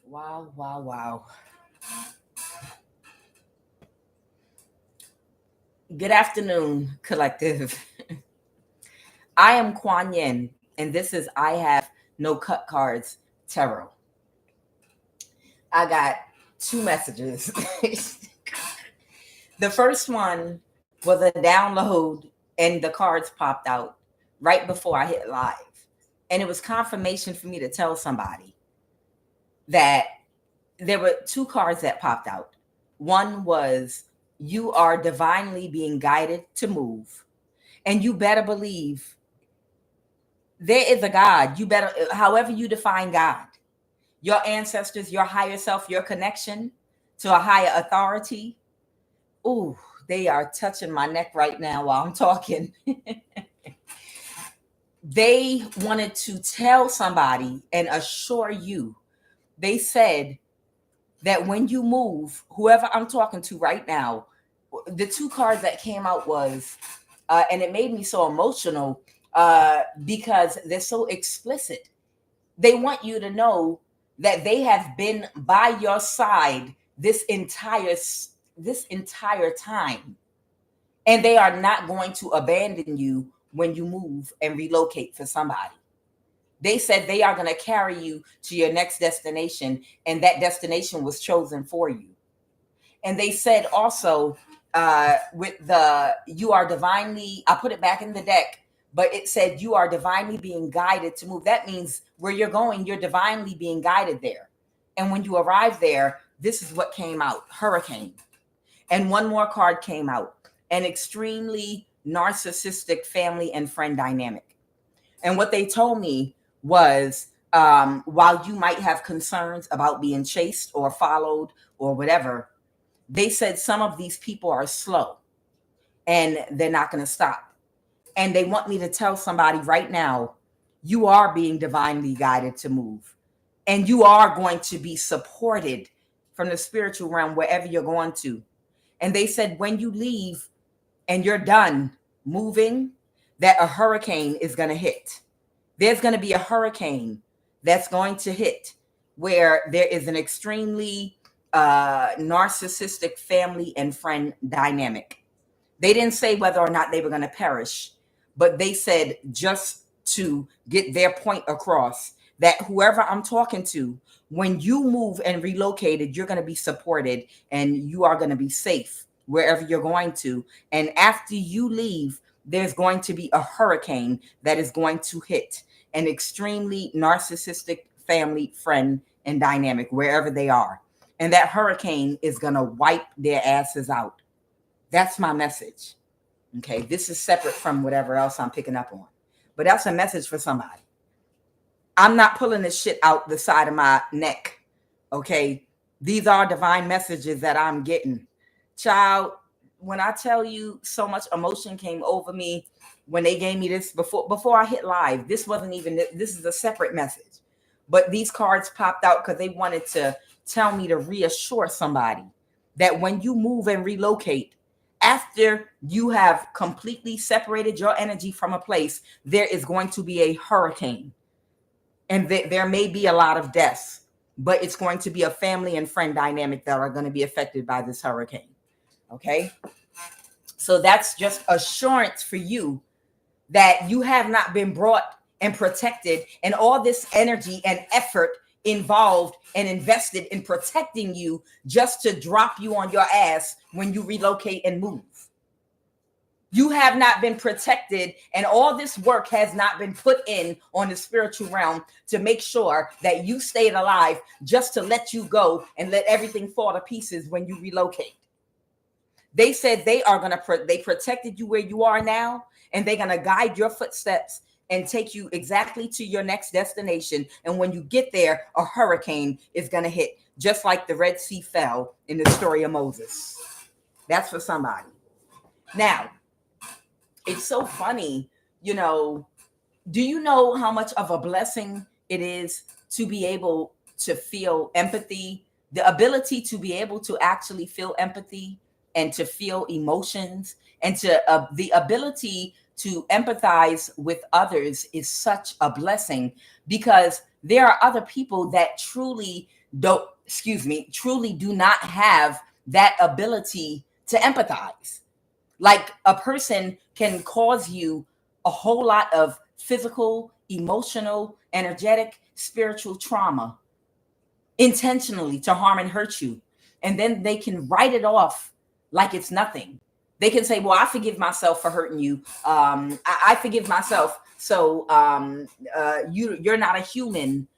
Wow, wow, wow. Good afternoon, collective. I am Kuan Yin, and this is I Have No Cut Cards Tarot. I got two messages. The first one was a download, and the cards popped out right before I hit live. And it was confirmation for me to tell somebody that there were two cards that popped out. One was, you are divinely being guided to move. And you better believe there is a God. You better, however you define God, your ancestors, your higher self, your connection to a higher authority. Ooh, they are touching my neck right now while I'm talking. They wanted to tell somebody and assure you. They said that when you move, whoever I'm talking to right now, the two cards that came out was, and it made me so emotional because they're so explicit. They want you to know that they have been by your side this entire time, and they are not going to abandon you when you move and relocate for somebody. They said they are going to carry you to your next destination, and that destination was chosen for you. And they said also, with the you are divinely, I put it back in the deck, but it said you are divinely being guided to move. That means where you're going, you're divinely being guided there. And when you arrive there, this is what came out: hurricane. And one more card came out: an extremely narcissistic family and friend dynamic. And what they told me was, while you might have concerns about being chased or followed or whatever, they said some of these people are slow and they're not going to stop. And they want me to tell somebody right now, you are being divinely guided to move. And you are going to be supported from the spiritual realm wherever you're going to. And they said when you leave and you're done moving, that a hurricane is going to hit. There's going to be a hurricane that's going to hit where there is an extremely narcissistic family and friend dynamic. They didn't say whether or not they were going to perish, but they said, just to get their point across, that whoever I'm talking to, when you move and relocated, you're going to be supported and you are going to be safe wherever you're going to. And after you leave, there's going to be a hurricane that is going to hit an extremely narcissistic family, friend, and dynamic wherever they are. And that hurricane is going to wipe their asses out. That's my message. Okay, this is separate from whatever else I'm picking up on. But that's a message for somebody. I'm not pulling this shit out the side of my neck. Okay, these are divine messages that I'm getting. Child, when I tell you, so much emotion came over me when they gave me this before I hit live. This wasn't even, this is a separate message. But these cards popped out because they wanted to tell me to reassure somebody that when you move and relocate, after you have completely separated your energy from a place, there is going to be a hurricane. And there may be a lot of deaths, but it's going to be a family and friend dynamic that are going to be affected by this hurricane. Okay? So that's just assurance for you that you have not been brought and protected, and all this energy and effort involved and invested in protecting you just to drop you on your ass when you relocate and move. You have not been protected, and all this work has not been put in on the spiritual realm to make sure that you stayed alive, just to let you go and let everything fall to pieces when you relocate. They said they are going to, they protected you where you are now, and they're going to guide your footsteps and take you exactly to your next destination. And when you get there, a hurricane is going to hit, just like the Red Sea fell in the story of Moses. That's for somebody. Now, it's so funny, you know, do you know how much of a blessing it is to be able to feel empathy, the ability to be able to actually feel empathy and to feel emotions, and to the ability to empathize with others is such a blessing, because there are other people that truly do not have that ability to empathize. Like, a person can cause you a whole lot of physical, emotional, energetic, spiritual trauma intentionally to harm and hurt you. And then they can write it off like it's nothing. They can say, well, I forgive myself for hurting you. I forgive myself. So you're not a human.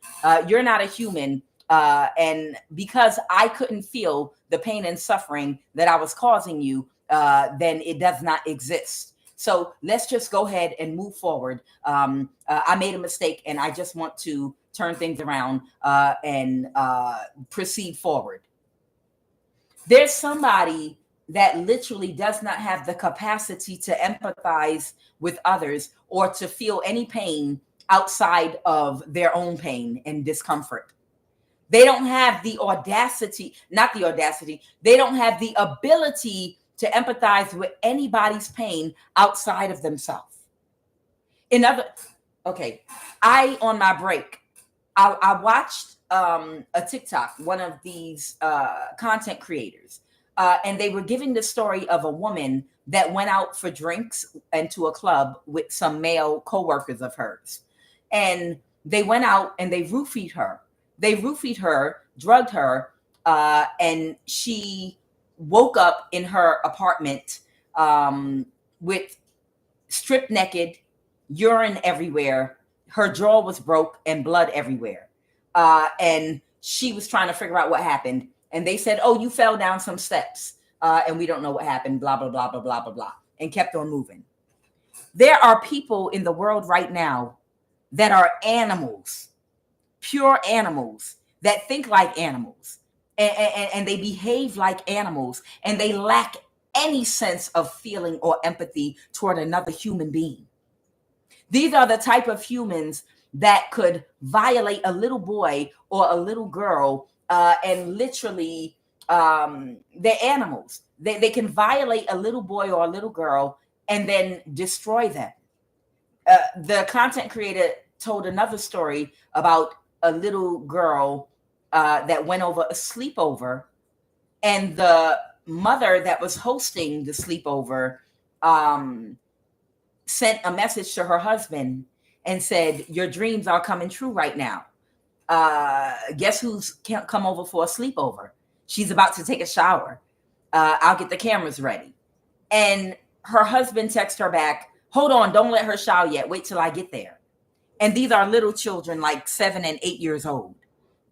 You're not a human. And because I couldn't feel the pain and suffering that I was causing you, then it does not exist. So let's just go ahead and move forward. I made a mistake, and I just want to turn things around and proceed forward. There's somebody that literally does not have the capacity to empathize with others or to feel any pain outside of their own pain and discomfort. They don't have the audacity, they don't have the ability to empathize with anybody's pain outside of themselves. On my break, I watched a TikTok, one of these content creators, and they were giving the story of a woman that went out for drinks into a club with some male co-workers of hers. And they went out and they roofied her. Drugged her, and she woke up in her apartment with stripped naked, urine everywhere. Her jaw was broke and blood everywhere. And she was trying to figure out what happened. And they said, oh, you fell down some steps and we don't know what happened, blah, blah, blah, blah, blah, blah, blah, and kept on moving. There are people in the world right now that are animals, pure animals, that think like animals, and they behave like animals, and they lack any sense of feeling or empathy toward another human being. These are the type of humans that could violate a little boy or a little girl, and literally, they're animals. They can violate a little boy or a little girl and then destroy them. The content creator told another story about a little girl that went over a sleepover, and the mother that was hosting the sleepover sent a message to her husband and said, your dreams are coming true right now. Guess who's come over for a sleepover? She's about to take a shower. I'll get the cameras ready. And her husband texts her back, hold on, don't let her shower yet. Wait till I get there. And these are little children, like 7 and 8 years old.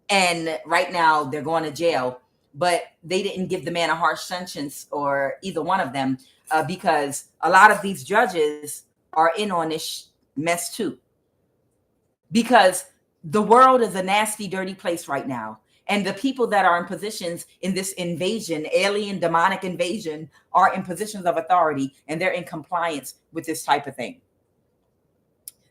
And right now they're going to jail, but they didn't give the man a harsh sentence, or either one of them, because a lot of these judges are in on this mess too. Because the world is a nasty, dirty place right now. And the people that are in positions in this invasion, alien, demonic invasion, are in positions of authority, and they're in compliance with this type of thing.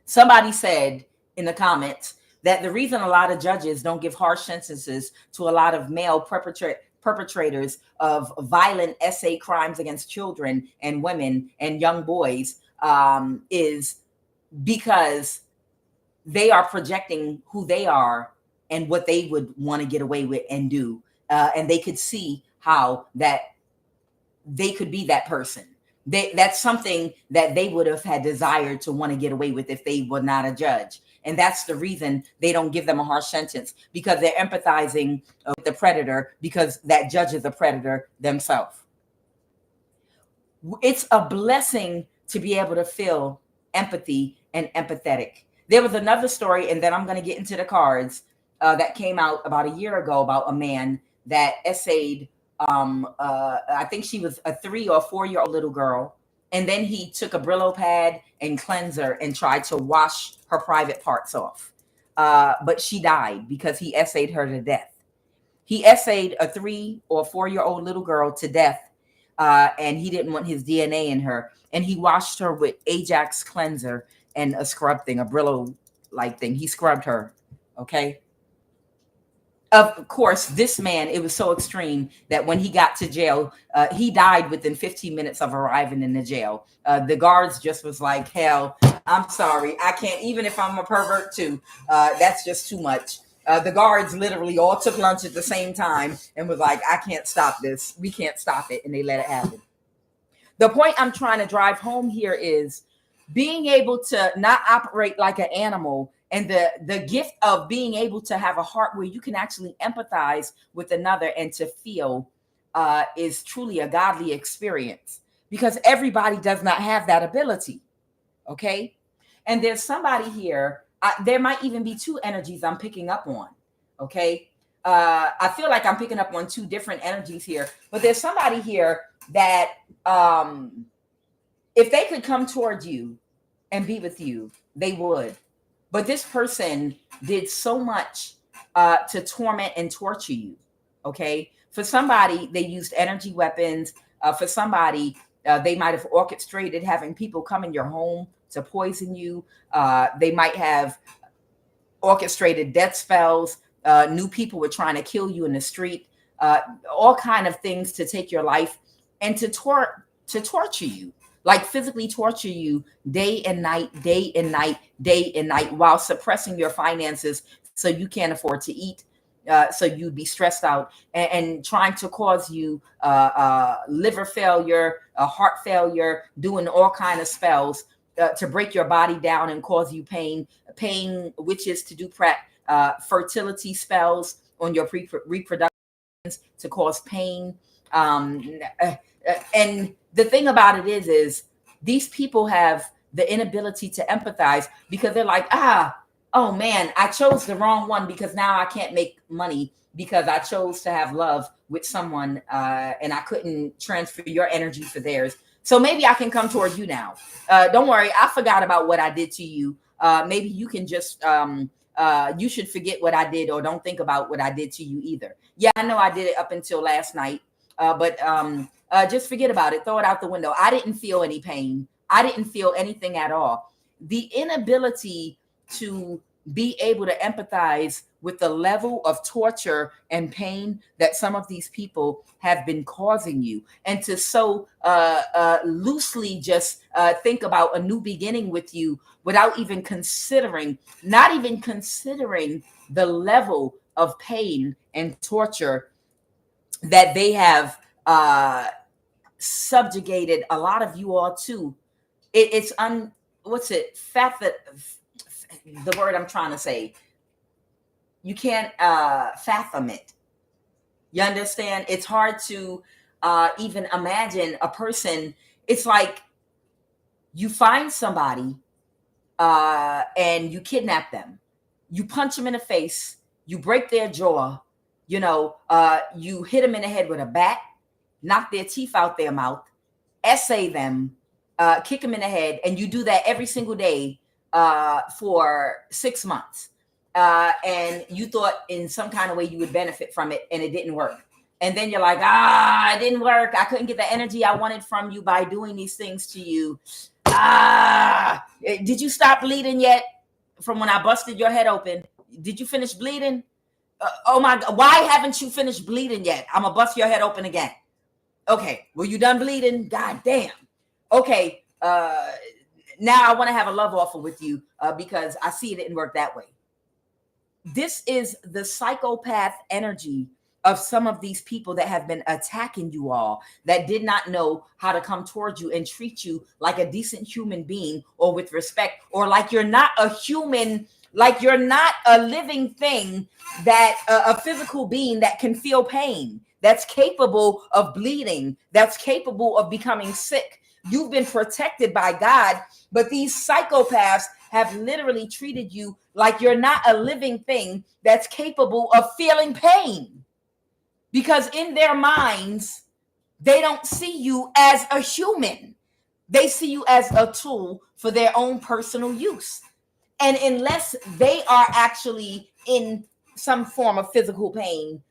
Somebody said in the comments that the reason a lot of judges don't give harsh sentences to a lot of male perpetrators of violent SA crimes against children and women and young boys is because they are projecting who they are and what they would want to get away with and do. And they could see how that they could be that person. That's something that they would have had desired to want to get away with if they were not a judge. And that's the reason they don't give them a harsh sentence, because they're empathizing with the predator, because that judge is a predator themselves. It's a blessing to be able to feel empathy and empathetic. There was another story, and then I'm going to get into the cards, that came out about a year ago about a man that essayed, I think she was a 3 or 4 year old little girl. And then he took a Brillo pad and cleanser and tried to wash her private parts off. But she died because he essayed her to death. He essayed a 3 or 4 year old little girl to death. And he didn't want his DNA in her. And he washed her with Ajax cleanser and a scrub thing, a Brillo like thing. He scrubbed her. Okay. of course, this man, it was so extreme that when he got to jail, he died within 15 minutes of arriving in the jail. The guards just was like, hell, I'm sorry. I can't, even if I'm a pervert too, that's just too much. The guards literally all took lunch at the same time and was like, I can't stop this. We can't stop it. And they let it happen. The point I'm trying to drive home here is being able to not operate like an animal, and the gift of being able to have a heart where you can actually empathize with another and to feel is truly a godly experience, because everybody does not have that ability. Okay. And there's somebody here. There might even be two energies I'm picking up on. Okay. I feel like I'm picking up on two different energies here, but there's somebody here that if they could come towards you and be with you, they would. But this person did so much to torment and torture you. Okay. For somebody, they used energy weapons. For somebody, they might have orchestrated having people come in your home to poison you. They might have orchestrated death spells. New people were trying to kill you in the street. All kind of things to take your life and to torture you. Like physically torture you day and night, day and night, day and night, while suppressing your finances so you can't afford to eat, so you'd be stressed out, and trying to cause you liver failure, heart failure, doing all kind of spells to break your body down and cause you pain, which is to do fertility spells on your reproductions to cause pain. And the thing about it is these people have the inability to empathize, because they're like, oh man, I chose the wrong one, because now I can't make money because I chose to have love with someone and I couldn't transfer your energy for theirs. So maybe I can come toward you now. Don't worry, I forgot about what I did to you. Maybe you can just, you should forget what I did, or don't think about what I did to you either. Yeah, I know I did it up until last night, but just forget about it. Throw it out the window. I didn't feel any pain. I didn't feel anything at all. The inability to be able to empathize with the level of torture and pain that some of these people have been causing you, and to so loosely just think about a new beginning with you without even considering, not even considering the level of pain and torture that they have subjugated a lot of you all to. What's it? The word I'm trying to say. You can't fathom it. You understand? It's hard to even imagine a person. It's like you find somebody and you kidnap them. You punch them in the face. You break their jaw. You hit them in the head with a bat, knock their teeth out their mouth, essay them, kick them in the head. And you do that every single day for 6 months. And you thought in some kind of way you would benefit from it, and it didn't work. And then you're like, it didn't work. I couldn't get the energy I wanted from you by doing these things to you. Did you stop bleeding yet from when I busted your head open? Did you finish bleeding? Oh my God, why haven't you finished bleeding yet? I'm gonna bust your head open again. Okay, were you done bleeding? God damn. Okay, now I want to have a love offer with you because I see it didn't work that way. This is the psychopath energy of some of these people that have been attacking you all, that did not know how to come towards you and treat you like a decent human being, or with respect, or like you're not a human, like you're not a living thing, that a physical being that can feel pain, that's capable of bleeding, that's capable of becoming sick. You've been protected by God, but these psychopaths have literally treated you like you're not a living thing that's capable of feeling pain, because in their minds, they don't see you as a human. They see you as a tool for their own personal use. And unless they are actually in some form of physical pain,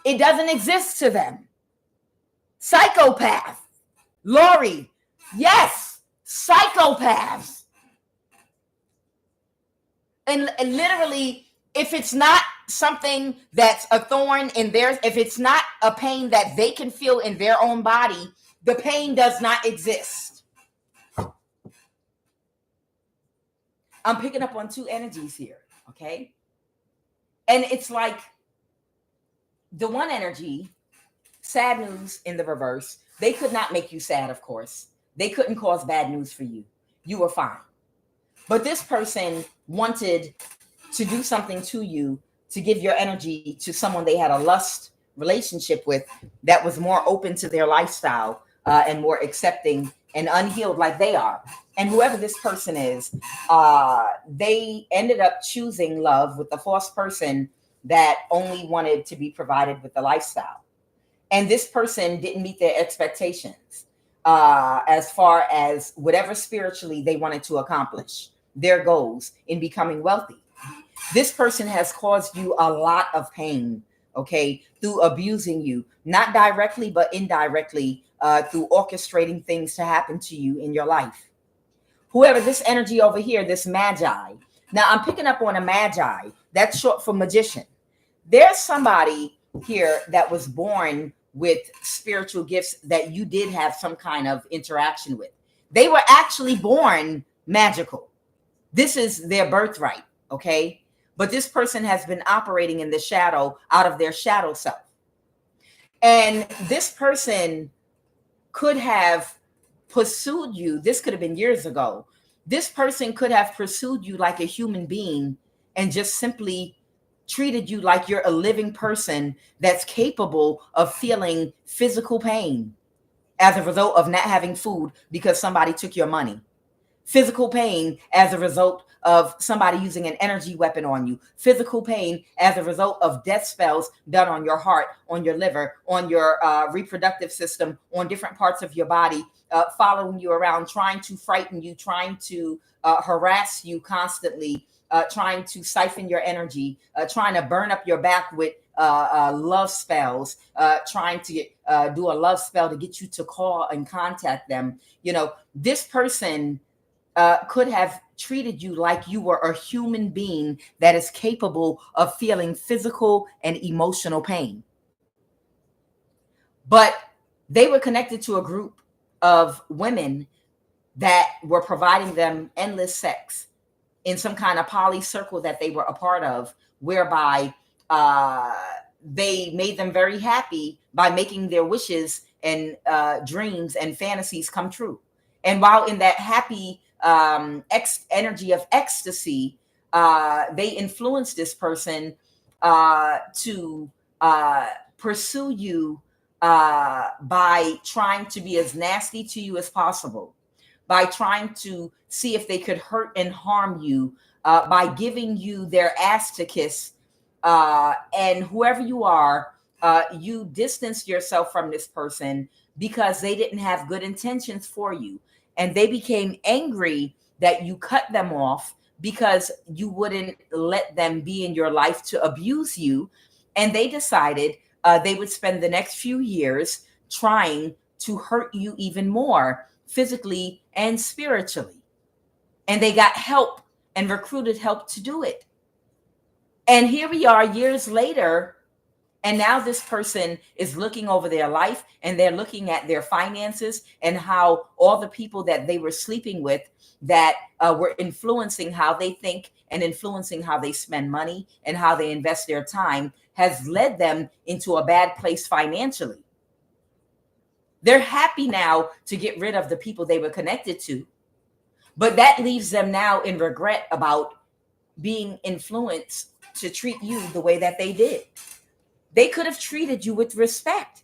it doesn't exist to them. Psychopath. Lori, yes, psychopaths. And literally, if it's not something that's a thorn in theirs, if it's not a pain that they can feel in their own body, the pain does not exist. I'm picking up on two energies here, okay? And it's like the one energy, sad news in the reverse. They could not make you sad, of course. They couldn't cause bad news for you. You were fine. But this person wanted to do something to you, to give your energy to someone they had a lust relationship with that was more open to their lifestyle and more accepting and unhealed like they are. And whoever this person is, they ended up choosing love with the false person that only wanted to be provided with the lifestyle. And this person didn't meet their expectations as far as whatever spiritually they wanted to accomplish, their goals in becoming wealthy. This person has caused you a lot of pain, okay, through abusing you, not directly, but indirectly, through orchestrating things to happen to you in your life. Whoever this energy over here, this Magi. Now, I'm picking up on a Magi. That's short for magician. There's somebody here that was born with spiritual gifts that you did have some kind of interaction with. They were actually born magical. This is their birthright, okay? But this person has been operating in the shadow out of their shadow self. And this person could have pursued you. This could have been years ago. This person could have pursued you like a human being and just simply treated you like you're a living person that's capable of feeling physical pain as a result of not having food because somebody took your money. Physical pain as a result of somebody using an energy weapon on you. Physical pain as a result of death spells done on your heart, on your liver, on your reproductive system, on different parts of your body, following you around, trying to frighten you, trying to harass you constantly, trying to siphon your energy, trying to burn up your back with love spells, trying to do a love spell to get you to call and contact them. You know, this person could have treated you like you were a human being that is capable of feeling physical and emotional pain. But they were connected to a group of women that were providing them endless sex in some kind of poly circle that they were a part of, whereby they made them very happy by making their wishes and dreams and fantasies come true. And while in that happy energy of ecstasy, they influenced this person to pursue you by trying to be as nasty to you as possible, by trying to see if they could hurt and harm you, by giving you their ass to kiss. And whoever you are, you distance yourself from this person because they didn't have good intentions for you. And they became angry that you cut them off because you wouldn't let them be in your life to abuse you. And they decided they would spend the next few years trying to hurt you even more, physically and spiritually. And they got help and recruited help to do it. And here we are years later. And now this person is looking over their life and they're looking at their finances and how all the people that they were sleeping with that were influencing how they think and influencing how they spend money and how they invest their time has led them into a bad place financially. They're happy now to get rid of the people they were connected to, but that leaves them now in regret about being influenced to treat you the way that they did. They could have treated you with respect.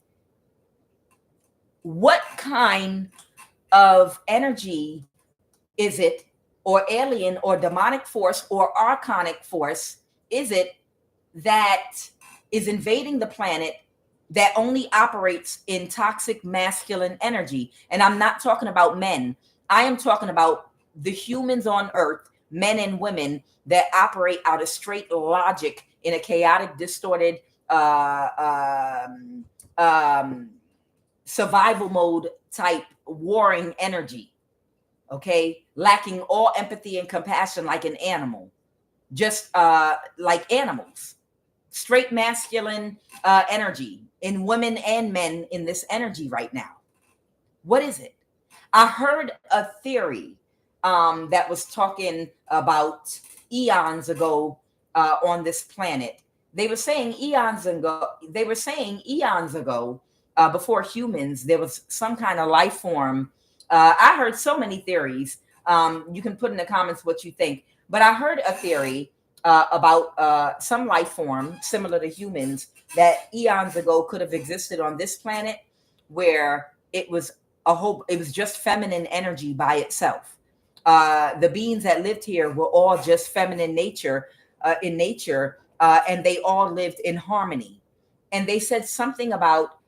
What kind of energy is it, or alien or demonic force or archonic force is it that is invading the planet that only operates in toxic masculine energy? And I'm not talking about men. I am talking about the humans on Earth, men and women that operate out of straight logic in a chaotic, distorted, survival mode type warring energy, okay, lacking all empathy and compassion like an animal, just like animals. straight masculine energy in women and men in this energy right now. What is it? I heard a theory that was talking about eons ago on this planet. They were saying eons ago. Before humans, there was some kind of life form. I heard so many theories. You can put in the comments what you think. But I heard a theory about some life form similar to humans that eons ago could have existed on this planet, where it was just feminine energy by itself. The beings that lived here were all just feminine nature in nature, and they all lived in harmony. And they said something about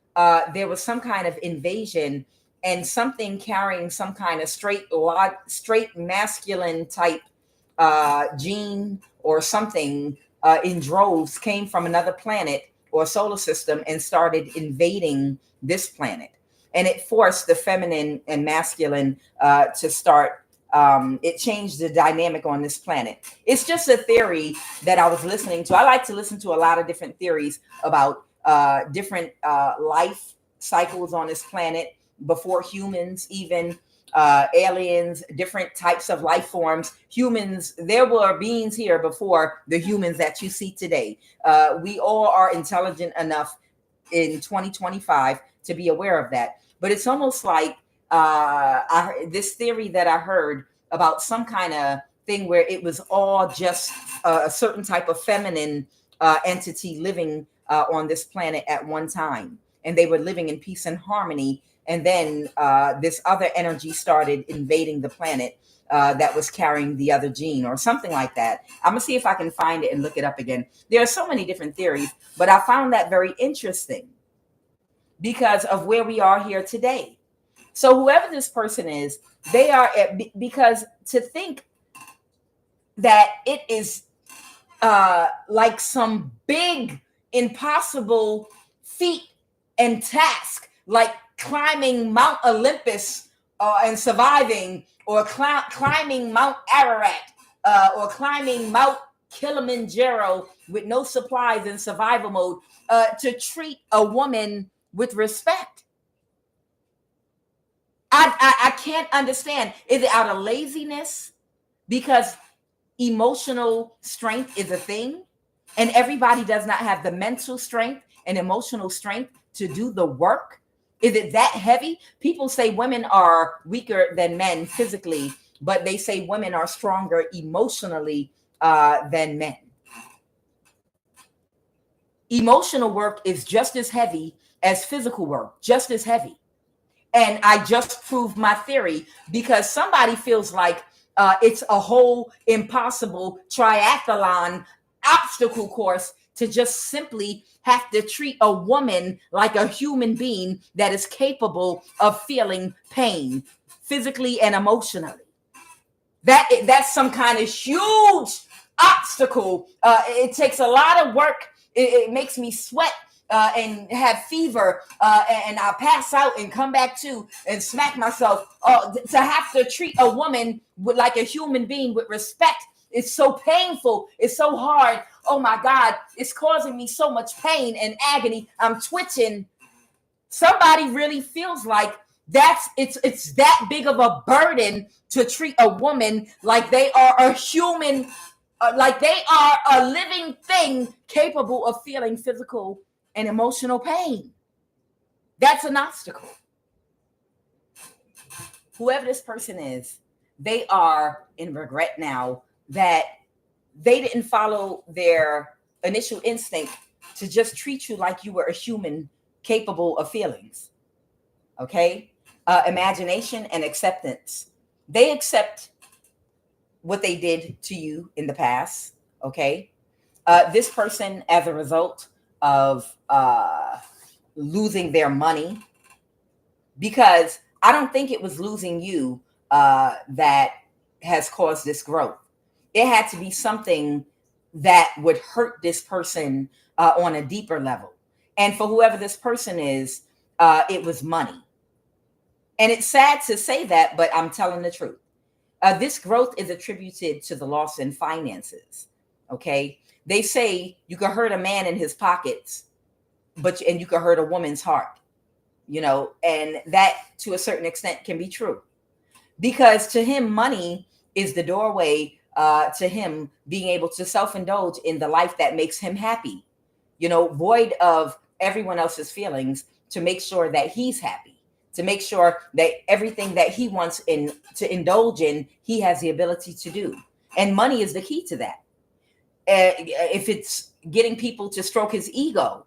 there was some kind of invasion and something carrying some kind of straight masculine type gene or something in droves came from another planet or solar system and started invading this planet. And it forced the feminine and masculine to start. It changed the dynamic on this planet. It's just a theory that I was listening to. I like to listen to a lot of different theories about different life cycles on this planet before humans, even aliens, different types of life forms. Humans, there were beings here before the humans that you see today. We all are intelligent enough in 2025 to be aware of that. But it's almost like this theory that I heard about some kind of thing where it was all just a certain type of feminine entity living on this planet at one time. And they were living in peace and harmony. And then this other energy started invading the planet that was carrying the other gene or something like that. I'm going to see if I can find it and look it up again. There are so many different theories, but I found that very interesting because of where we are here today. So whoever this person is, they are, because to think that it is like some big impossible feat and task, like climbing Mount Olympus and surviving, or climbing Mount Ararat, or climbing Mount Kilimanjaro with no supplies in survival mode, to treat a woman with respect. I can't understand. Is it out of laziness? Because emotional strength is a thing, and everybody does not have the mental strength and emotional strength to do the work. Is it that heavy? People say women are weaker than men physically, but they say women are stronger emotionally than men. Emotional work is just as heavy as physical work, just as heavy. And I just proved my theory because somebody feels like it's a whole impossible triathlon obstacle course to just simply have to treat a woman like a human being that is capable of feeling pain physically and emotionally. That's some kind of huge obstacle. It takes a lot of work. It makes me sweat and have fever, and I'll pass out and come back to and smack myself. To have to treat a woman like a human being with respect, it's so painful. It's so hard. Oh my God, it's causing me so much pain and agony. I'm twitching. Somebody really feels like it's that big of a burden to treat a woman like they are a human, like they are a living thing capable of feeling physical and emotional pain. That's an obstacle. Whoever this person is, they are in regret now that they didn't follow their initial instinct to just treat you like you were a human capable of feelings. Okay? Imagination and acceptance. They accept what they did to you in the past. Okay? This person, as a result of losing their money, because I don't think it was losing you that has caused this growth. It had to be something that would hurt this person on a deeper level. And for whoever this person is, it was money. And it's sad to say that, but I'm telling the truth. This growth is attributed to the loss in finances. Okay. They say you can hurt a man in his pockets, and you can hurt a woman's heart, and that to a certain extent can be true, because to him, money is the doorway to him being able to self-indulge in the life that makes him happy, void of everyone else's feelings, to make sure that he's happy, to make sure that everything that he wants to indulge in, he has the ability to do. And money is the key to that. If it's getting people to stroke his ego,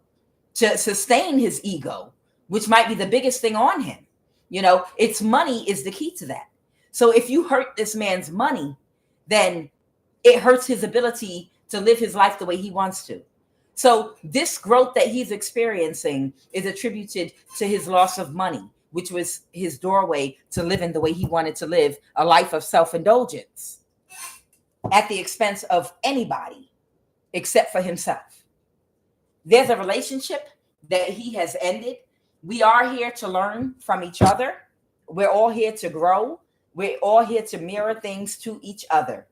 to sustain his ego, which might be the biggest thing on him, it's money is the key to that. So if you hurt this man's money, then it hurts his ability to live his life the way he wants to. So this growth that he's experiencing is attributed to his loss of money, which was his doorway to living the way he wanted to live, a life of self-indulgence at the expense of anybody except for himself. There's a relationship that he has ended. We are here to learn from each other. We're all here to grow. We're all here to mirror things to each other.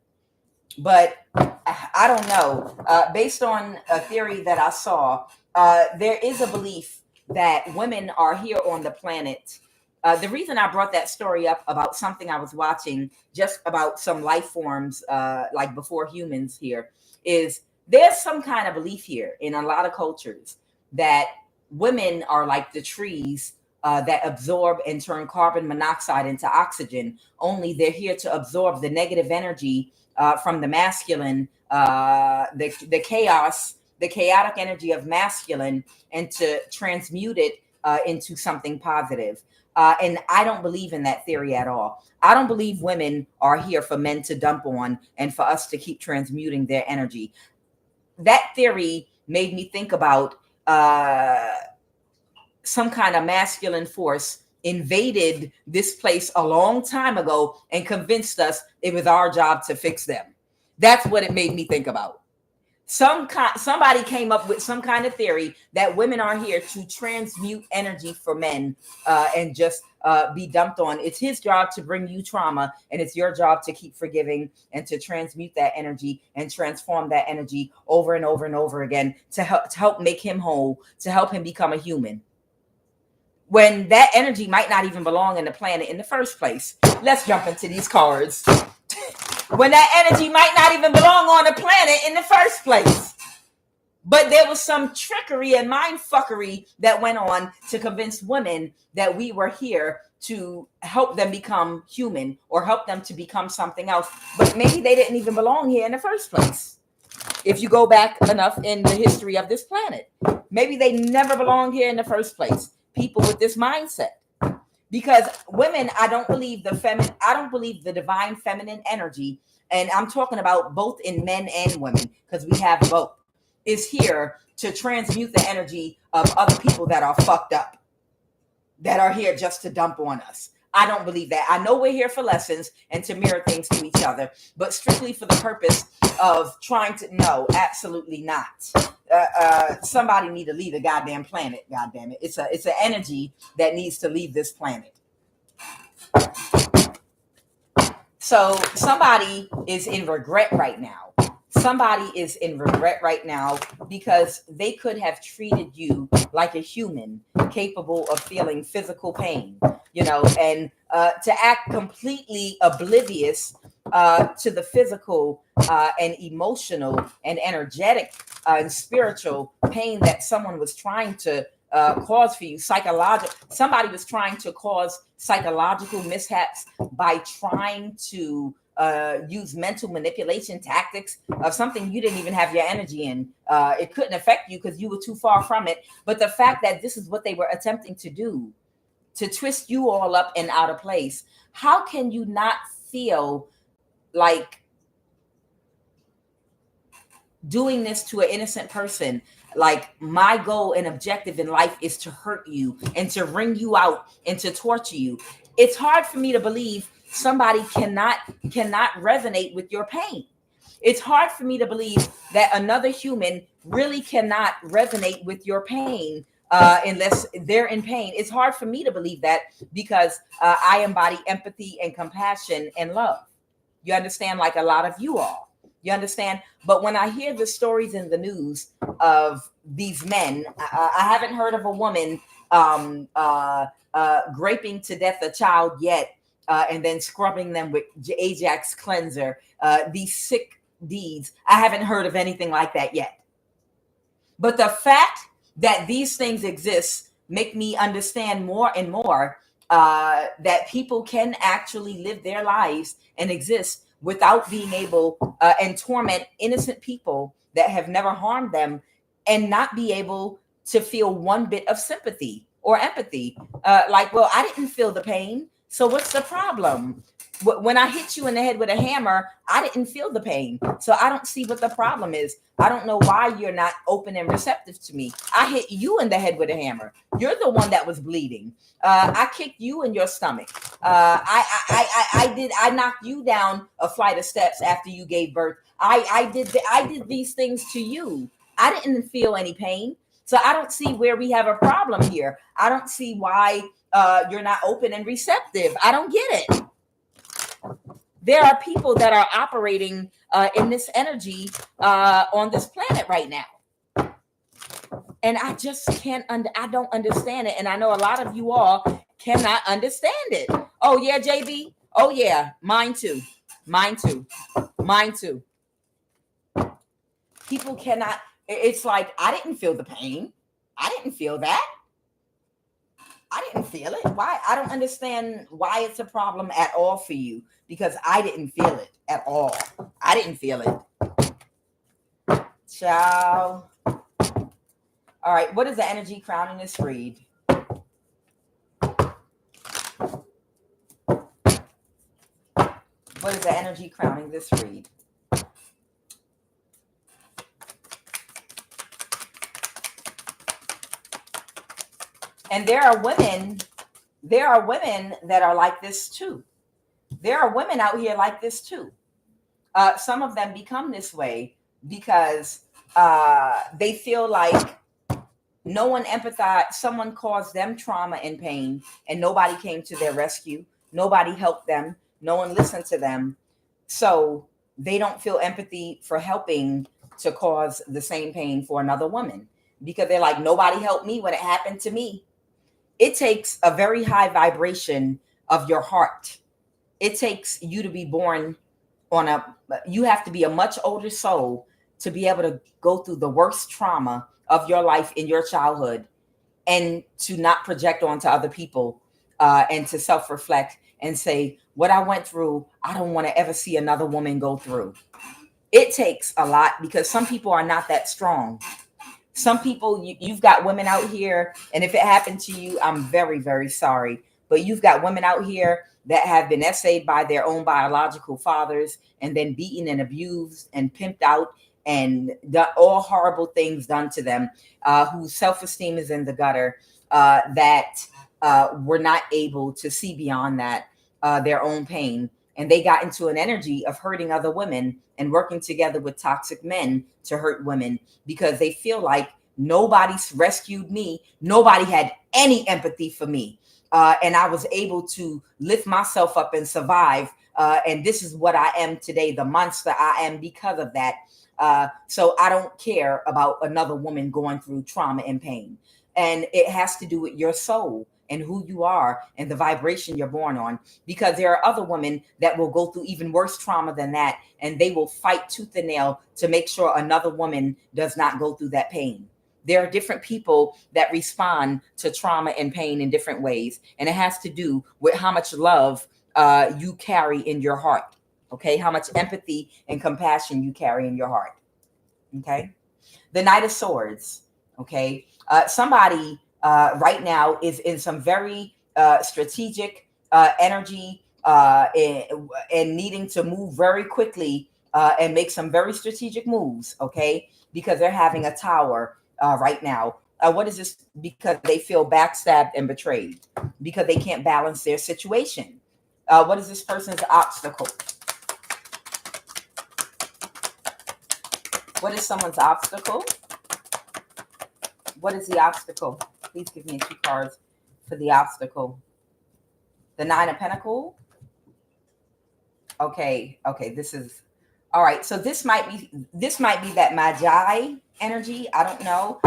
But I don't know. Based on a theory that I saw, there is a belief that women are here on the planet. The reason I brought that story up about something I was watching, just about some life forms like before humans here, is there's some kind of belief here in a lot of cultures that women are like the trees that absorb and turn carbon monoxide into oxygen, only they're here to absorb the negative energy from the masculine, the chaos, the chaotic energy of masculine, and to transmute it into something positive. And I don't believe in that theory at all. I don't believe women are here for men to dump on and for us to keep transmuting their energy. That theory made me think about some kind of masculine force invaded this place a long time ago and convinced us it was our job to fix them. That's what it made me think about. Somebody came up with some kind of theory that women are here to transmute energy for men and just be dumped on. It's his job to bring you trauma, and it's your job to keep forgiving and to transmute that energy and transform that energy over and over and over again to help make him whole, to help him become a human, when that energy might not even belong in the planet in the first place. Let's jump into these cards. When that energy might not even belong on the planet in the first place. But there was some trickery and mind fuckery that went on to convince women that we were here to help them become human or help them to become something else. But maybe they didn't even belong here in the first place. If you go back enough in the history of this planet, maybe they never belonged here in the first place. People with this mindset. Because women, I don't believe the divine feminine energy, and I'm talking about both in men and women, because we have both, is here to transmute the energy of other people that are fucked up, that are here just to dump on us. I don't believe that. I know we're here for lessons and to mirror things to each other, but strictly for the purpose of trying to, no, absolutely not. Somebody need to leave the goddamn planet. Goddamn it. It's an energy that needs to leave this planet. So somebody is in regret right now. Somebody is in regret right now because they could have treated you like a human capable of feeling physical pain, and to act completely oblivious to the physical and emotional and energetic and spiritual pain that someone was trying to cause for you. Somebody was trying to cause psychological mishaps by trying to use mental manipulation tactics of something you didn't even have your energy in. It couldn't affect you because you were too far from it. But the fact that this is what they were attempting to do, to twist you all up and out of place, how can you not feel like doing this to an innocent person? Like, my goal and objective in life is to hurt you and to wring you out and to torture you. It's hard for me to believe somebody cannot resonate with your pain. It's hard for me to believe that another human really cannot resonate with your pain unless they're in pain. It's hard for me to believe that because I embody empathy and compassion and love. You understand? Like a lot of you all. You understand? But when I hear the stories in the news of these men, I haven't heard of a woman graping to death a child yet, and then scrubbing them with Ajax cleanser. These sick deeds. I haven't heard of anything like that yet. But the fact that these things exist make me understand more and more that people can actually live their lives and exist without being able and torment innocent people that have never harmed them and not be able to feel one bit of sympathy or empathy. Like, well, I didn't feel the pain, so what's the problem? When I hit you in the head with a hammer, I didn't feel the pain. So I don't see what the problem is. I don't know why you're not open and receptive to me. I hit you in the head with a hammer. You're the one that was bleeding. I kicked you in your stomach. I knocked you down a flight of steps after you gave birth. I did these things to you. I didn't feel any pain. So I don't see where we have a problem here. I don't see why you're not open and receptive. I don't get it. There are people that are operating in this energy on this planet right now. And I just I don't understand it. And I know a lot of you all cannot understand it. Oh, yeah, JB? Oh, yeah, mine too. Mine too. Mine too. People cannot, it's like, I didn't feel the pain. I didn't feel that. I didn't feel it. Why? I don't understand why it's a problem at all for you, because I didn't feel it at all. I didn't feel it. Ciao. All right. What is the energy crowning this read? What is the energy crowning this read? And there are women that are like this too. There are women out here like this too. Some of them become this way because they feel like no one empathized. Someone caused them trauma and pain, and nobody came to their rescue. Nobody helped them. No one listened to them. So they don't feel empathy for helping to cause the same pain for another woman, because they're like, nobody helped me when it happened to me. It takes a very high vibration of your heart. It takes you to be born you have to be a much older soul to be able to go through the worst trauma of your life in your childhood and to not project onto other people and to self-reflect and say, what I went through, I don't want to ever see another woman go through. It takes a lot, because some people are not that strong. Some people, you've got women out here, and if it happened to you, I'm very, very sorry. But you've got women out here that have been essayed by their own biological fathers and then beaten and abused and pimped out and got all horrible things done to them, whose self-esteem is in the gutter, that were not able to see beyond that, their own pain. And they got into an energy of hurting other women and working together with toxic men to hurt women, because they feel like nobody's rescued me. Nobody had any empathy for me. And I was able to lift myself up and survive. And this is what I am today, the monster I am because of that. So I don't care about another woman going through trauma and pain. And it has to do with your soul and who you are and the vibration you're born on, because there are other women that will go through even worse trauma than that, and they will fight tooth and nail to make sure another woman does not go through that pain. There are different people that respond to trauma and pain in different ways, and it has to do with how much love you carry in your heart. Okay, how much empathy and compassion you carry in your heart. Okay, the Knight of Swords. Okay, somebody right now is in some very strategic energy and needing to move very quickly and make some very strategic moves, okay? Because they're having a tower right now. What is this? Because they feel backstabbed and betrayed, because they can't balance their situation. What is this person's obstacle? What is someone's obstacle? What is the obstacle? Please give me 2 cards for the obstacle. The 9 of Pentacles. Okay. This is, All right, so this might be that Magi energy. I don't know.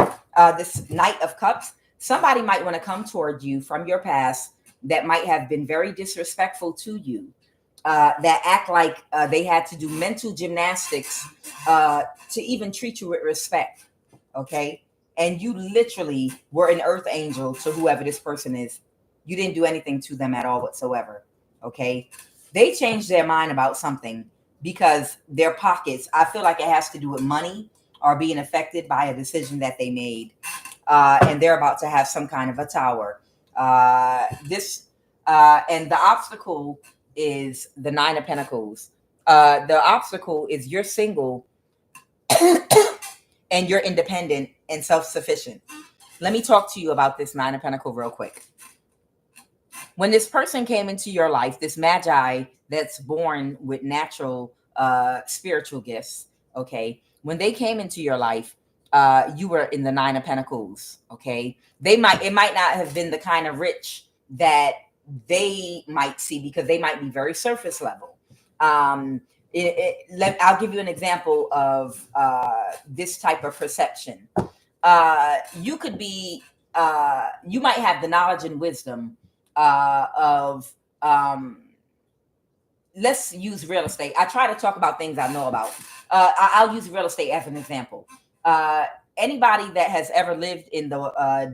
This Knight of Cups. Somebody might want to come toward you from your past that might have been very disrespectful to you. That act like they had to do mental gymnastics to even treat you with respect. Okay, and you literally were an earth angel to whoever this person is. You didn't do anything to them at all whatsoever. Okay, they changed their mind about something because their pockets, I feel like it has to do with money, are being affected by a decision that they made. And they're about to have some kind of a tower. And the obstacle is the Nine of Pentacles. The obstacle is you're single and you're independent and self-sufficient. Let me talk to you about this Nine of Pentacles real quick. When this person came into your life, this Magi that's born with natural spiritual gifts, okay, when they came into your life, you were in the Nine of Pentacles, okay? It might not have been the kind of rich that they might see because they might be very surface level. I'll give you an example of this type of perception. You could be, you might have the knowledge and wisdom of let's use real estate. I try to talk about things I know about. I'll use real estate as an example. Anybody that has ever lived in the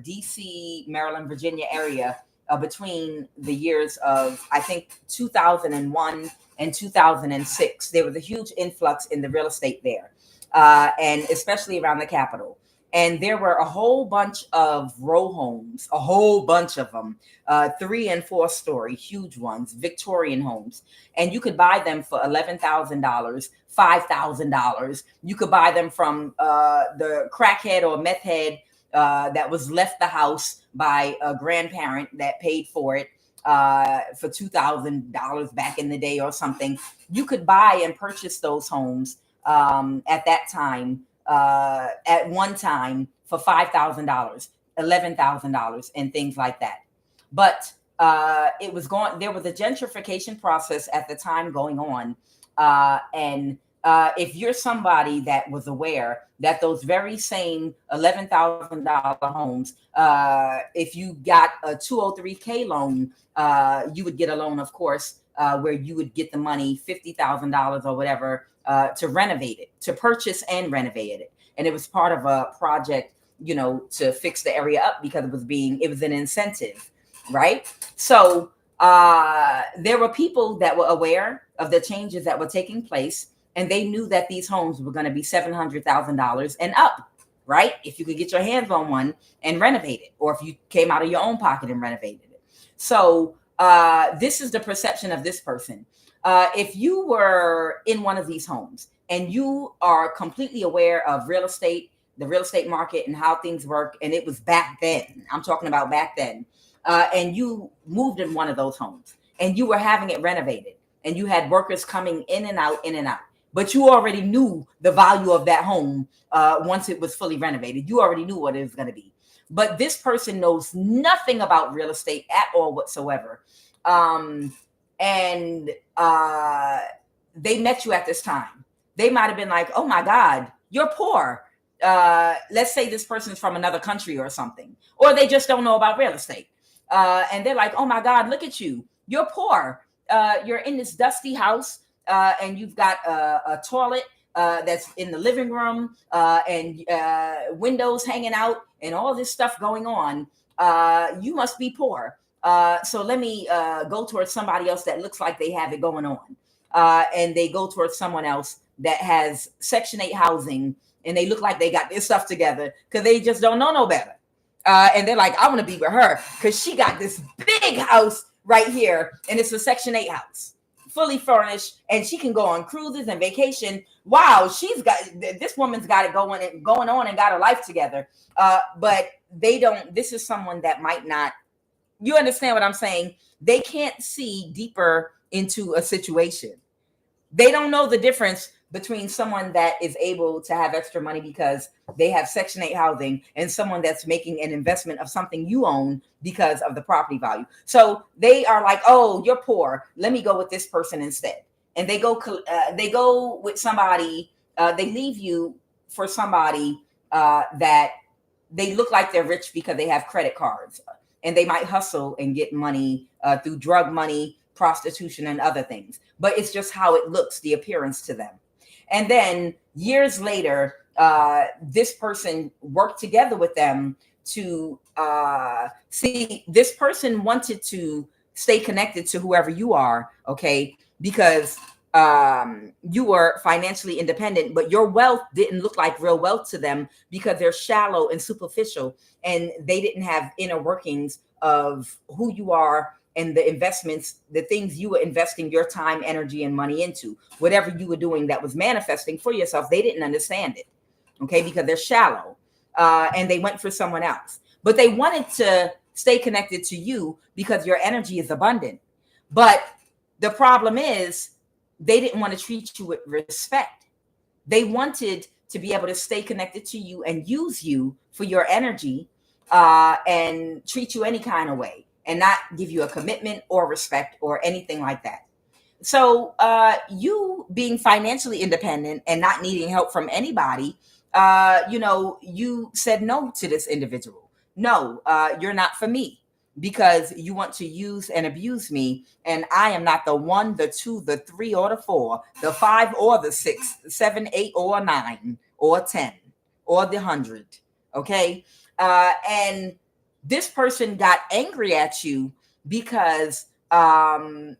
DC, Maryland, Virginia area between the years of, I think, 2001 and 2006, there was a huge influx in the real estate there, and especially around the capital. And there were a whole bunch of row homes, a whole bunch of them, 3 and 4 story, huge ones, Victorian homes. And you could buy them for $11,000, $5,000. You could buy them from the crackhead or meth head that was left the house by a grandparent that paid for it for $2,000 back in the day or something. You could buy and purchase those homes at that time. At one time for $5,000, $11,000, and things like that. But there was a gentrification process at the time going on. And if you're somebody that was aware that those very same $11,000 homes, if you got a 203K loan, you would get a loan, of course, where you would get the money, $50,000 or whatever, to renovate it, to purchase and renovate it. And it was part of a project, to fix the area up because it was an incentive, right? So there were people that were aware of the changes that were taking place, and they knew that these homes were going to be $700,000 and up, right? If you could get your hands on one and renovate it, or if you came out of your own pocket and renovated it. So this is the perception of this person. If you were in one of these homes and you are completely aware of real estate, the real estate market and how things work, and it was back then, I'm talking about back then, and you moved in one of those homes and you were having it renovated and you had workers coming in and out, but you already knew the value of that home once it was fully renovated. You already knew what it was going to be. But this person knows nothing about real estate at all whatsoever. And they met you at this time. They might have been like, oh my God, you're poor. Let's say this person's from another country or something, or they just don't know about real estate. And they're like, oh my God, look at you. You're poor. You're in this dusty house and you've got a toilet that's in the living room and windows hanging out and all this stuff going on. You must be poor. So let me go towards somebody else that looks like they have it going on. And they go towards someone else that has Section 8 housing and they look like they got their stuff together because they just don't know no better. And they're like, I want to be with her because she got this big house right here. And it's a Section 8 house, fully furnished. And she can go on cruises and vacation. Wow, this woman's got it going on and got her life together. But they don't, this is someone that might not, you understand what I'm saying? They can't see deeper into a situation. They don't know the difference between someone that is able to have extra money because they have Section 8 housing and someone that's making an investment of something you own because of the property value. So they are like, oh, you're poor. Let me go with this person instead. and they go with somebody. They leave you for somebody that they look like they're rich because they have credit cards, and they might hustle and get money through drug money, prostitution, and other things. But it's just how it looks, the appearance to them. And then years later, this person worked together with them to see, this person wanted to stay connected to whoever you are, okay, because you were financially independent, but your wealth didn't look like real wealth to them because they're shallow and superficial, and they didn't have inner workings of who you are and the investments, the things you were investing your time, energy, and money into. Whatever you were doing that was manifesting for yourself, they didn't understand it, okay, because they're shallow, and they went for someone else. But they wanted to stay connected to you because your energy is abundant. But the problem is, they didn't want to treat you with respect. They wanted to be able to stay connected to you and use you for your energy, and treat you any kind of way, and not give you a commitment or respect or anything like that. So you being financially independent and not needing help from anybody, you said no to this individual. No, you're not for me, because you want to use and abuse me, and I am not the 1, the 2, the 3, or the 4, the 5, or the 6, 7, 8, or 9, or 10, or the 100. Okay, and this person got angry at you because 1,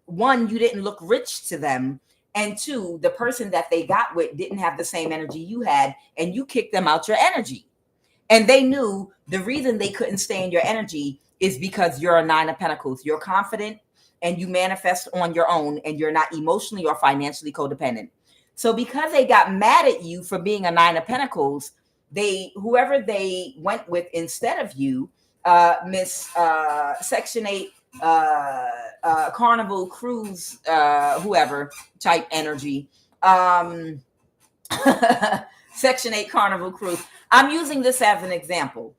you didn't look rich to them, and 2, the person that they got with didn't have the same energy you had, and you kicked them out your energy. And they knew the reason they couldn't stay in your energy is because you're a 9 of Pentacles. You're confident and you manifest on your own, and you're not emotionally or financially codependent. So because they got mad at you for being a 9 of Pentacles, whoever they went with instead of you, Miss Section 8, Carnival Cruise, whoever type energy, Section 8 Carnival Cruise. I'm using this as an example.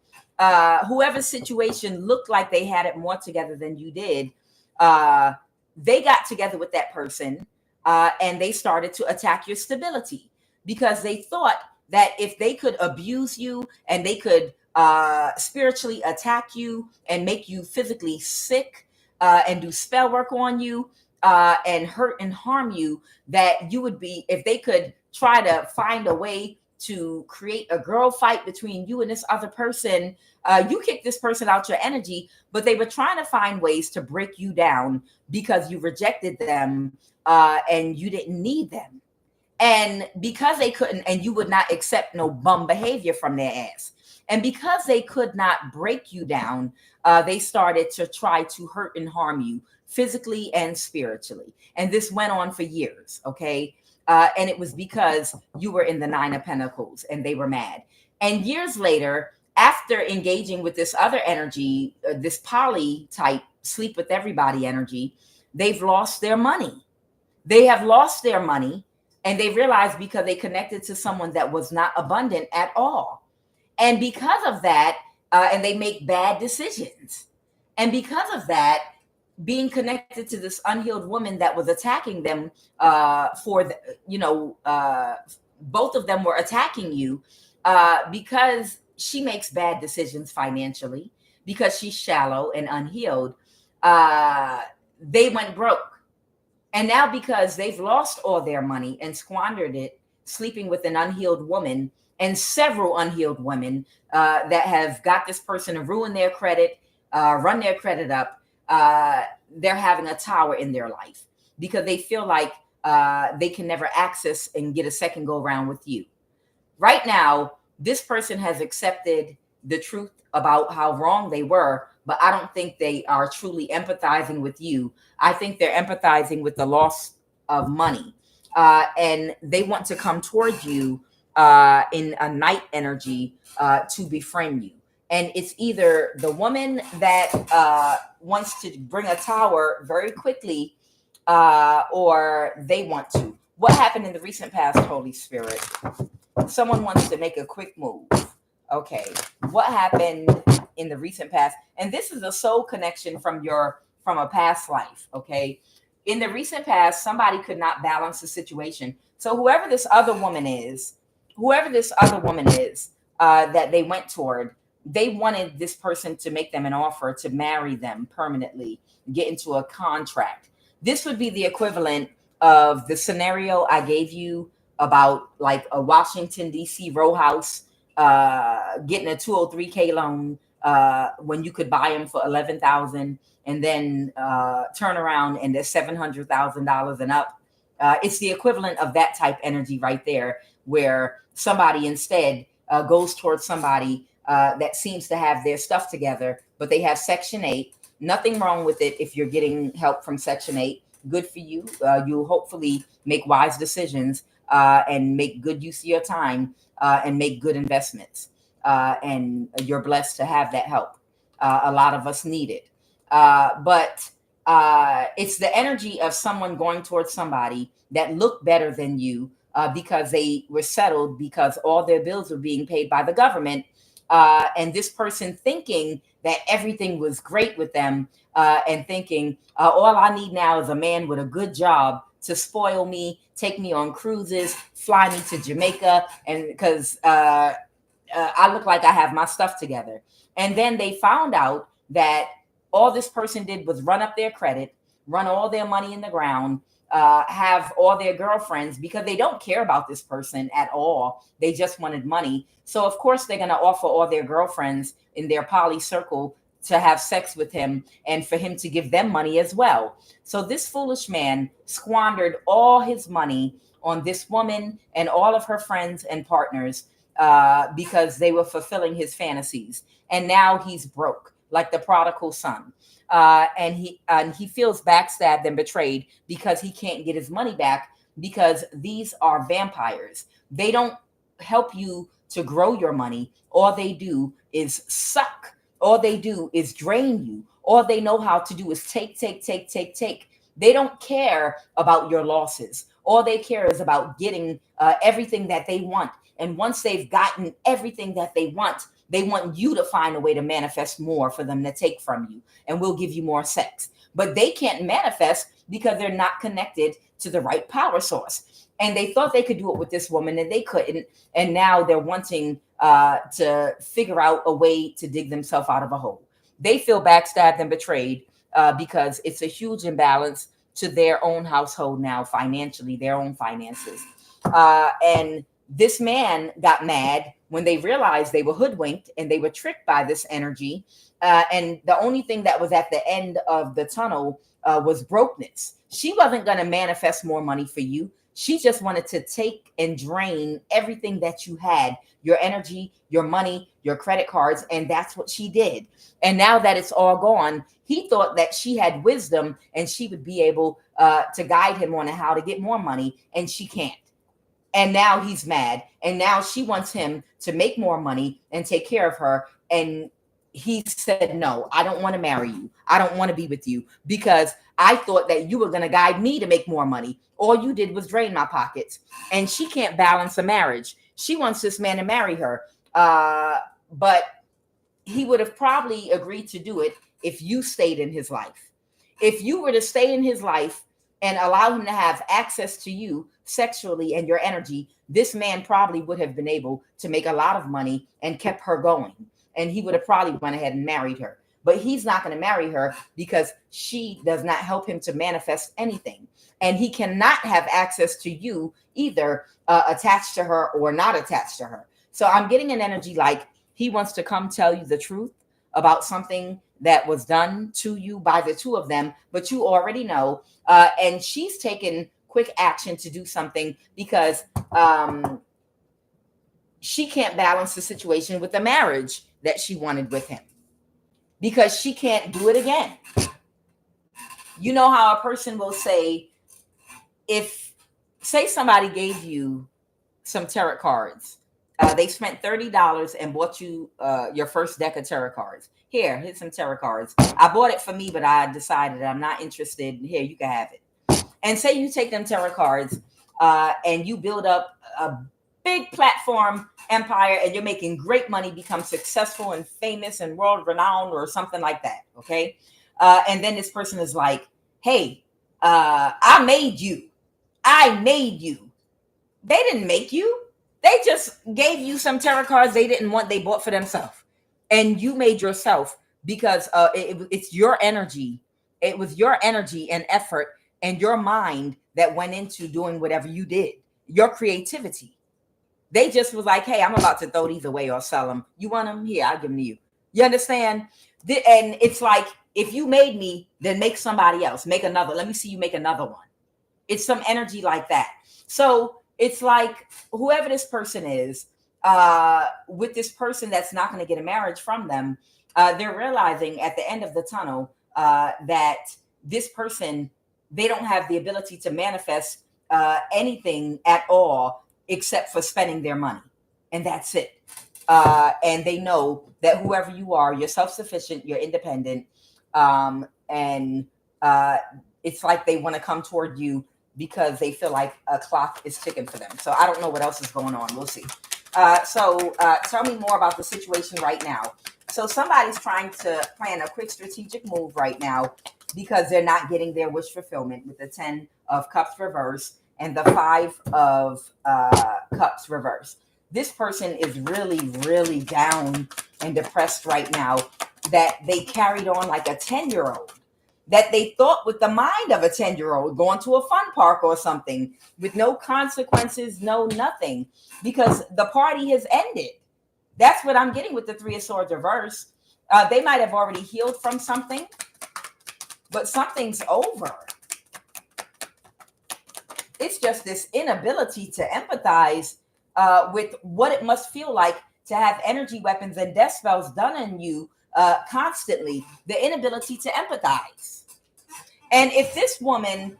Whoever's situation looked like they had it more together than you did, they got together with that person, and they started to attack your stability, because they thought that if they could abuse you and they could spiritually attack you and make you physically sick, and do spell work on you, and hurt and harm you, that you would be, if they could try to find a way to create a girl fight between you and this other person, you kick this person out your energy, but they were trying to find ways to break you down because you rejected them, and you didn't need them. And because they couldn't, and you would not accept no bum behavior from their ass. And because they could not break you down, they started to try to hurt and harm you physically and spiritually. And this went on for years, okay? And it was because you were in the 9 of Pentacles and they were mad. And years later, after engaging with this other energy, this poly type, sleep with everybody energy, they've lost their money. They have lost their money, and they realized because they connected to someone that was not abundant at all. And because of that, and they make bad decisions. And because of that, being connected to this unhealed woman that was attacking them, both of them were attacking you, because she makes bad decisions financially, because she's shallow and unhealed. They went broke. And now because they've lost all their money and squandered it, sleeping with an unhealed woman, and several unhealed women that have got this person to ruin their credit, run their credit up, they're having a tower in their life because they feel like they can never access and get a second go around with you. Right now, this person has accepted the truth about how wrong they were, but I don't think they are truly empathizing with you. I think they're empathizing with the loss of money, and they want to come towards you in a night energy to befriend you. And it's either the woman that wants to bring a tower very quickly, or they want to. What happened in the recent past, Holy Spirit? Someone wants to make a quick move. Okay. What happened in the recent past? And this is a soul connection from a past life. Okay. In the recent past, somebody could not balance the situation. So whoever this other woman is, that they went toward, they wanted this person to make them an offer to marry them permanently, get into a contract. This would be the equivalent of the scenario I gave you about like a Washington, D.C. row house getting a 203K loan when you could buy them for 11,000 and then turn around and they're $700,000 and up. It's the equivalent of that type energy right there, where somebody instead goes towards somebody that seems to have their stuff together, but they have Section 8. Nothing wrong with it if you're getting help from Section 8. Good for you. You'll hopefully make wise decisions and make good use of your time and make good investments. And you're blessed to have that help. A lot of us need it. But it's the energy of someone going towards somebody that looked better than you because they were settled because all their bills were being paid by the government. And this person thinking that everything was great with them and thinking, all I need now is a man with a good job to spoil me, take me on cruises, fly me to Jamaica, and because I look like I have my stuff together. And then they found out that all this person did was run up their credit, run all their money in the ground, have all their girlfriends, because they don't care about this person at all. They just wanted money. So of course they're going to offer all their girlfriends in their poly circle to have sex with him and for him to give them money as well. So this foolish man squandered all his money on this woman and all of her friends and partners because they were fulfilling his fantasies. And now he's broke, like the prodigal son. And he feels backstabbed and betrayed because he can't get his money back, because these are vampires. They don't help you to grow your money. All they do is suck. All they do is drain you. All they know how to do is take. They don't care about your losses. All they care is about getting everything that they want. And once they've gotten everything that they want you to find a way to manifest more for them to take from you. And we'll give you more sex. But they can't manifest because they're not connected to the right power source. And they thought they could do it with this woman and they couldn't. And now they're wanting to figure out a way to dig themselves out of a hole. They feel backstabbed and betrayed because it's a huge imbalance to their own household now, financially, their own finances. And this man got mad when they realized they were hoodwinked and they were tricked by this energy. And the only thing that was at the end of the tunnel was brokenness. She wasn't going to manifest more money for you. She just wanted to take and drain everything that you had, your energy, your money, your credit cards. And that's what she did. And now that it's all gone, he thought that she had wisdom and she would be able to guide him on how to get more money. And she can't. And now he's mad. And now she wants him to make more money and take care of her. And he said, no, I don't want to marry you. I don't want to be with you because I thought that you were going to guide me to make more money. All you did was drain my pockets. And she can't balance a marriage. She wants this man to marry her. But he would have probably agreed to do it if you stayed in his life. If you were to stay in his life and allow him to have access to you sexually and your energy, this man probably would have been able to make a lot of money and kept her going. And he would have probably went ahead and married her. But he's not going to marry her because she does not help him to manifest anything. And he cannot have access to you either, attached to her or not attached to her. So I'm getting an energy like he wants to come tell you the truth about something that was done to you by the two of them, but you already know. And she's taken quick action to do something because she can't balance the situation with the marriage that she wanted with him because she can't do it again. You know how a person will say, say somebody gave you some tarot cards. They spent $30 and bought you your first deck of tarot cards. Here's some tarot cards. I bought it for me, but I decided I'm not interested. Here, you can have it. And say you take them tarot cards and you build up a big platform empire and you're making great money, become successful and famous and world renowned or something like that. Okay. And then this person is like, hey, I made you. I made you. They didn't make you. They just gave you some tarot cards they didn't want, they bought for themselves. And you made yourself because it's your energy. It was your energy and effort and your mind that went into doing whatever you did. Your creativity. They just was like, hey, I'm about to throw these away or sell them. You want them? Here, I'll give them to you. You understand? And it's like, if you made me, then make somebody else. Make another. Let me see you make another one. It's some energy like that. So it's like whoever this person is, with this person that's not going to get a marriage from them, they're realizing at the end of the tunnel that this person, they don't have the ability to manifest anything at all except for spending their money. And that's it. And they know that whoever you are, you're self-sufficient, you're independent. And it's like they want to come toward you because they feel like a clock is ticking for them. So I don't know what else is going on. We'll see. So tell me more about the situation right now. So somebody's trying to plan a quick strategic move right now because they're not getting their wish fulfillment with the 10 of Cups reverse and the 5 of Cups reverse. This person is really, really down and depressed right now, that they carried on like a 10-year-old, that they thought with the mind of a 10-year-old, going to a fun park or something with no consequences, no nothing, because the party has ended. That's what I'm getting with the 3 of Swords reverse. They might have already healed from something, but something's over. It's just this inability to empathize with what it must feel like to have energy weapons and death spells done on you constantly. The inability to empathize. And if this woman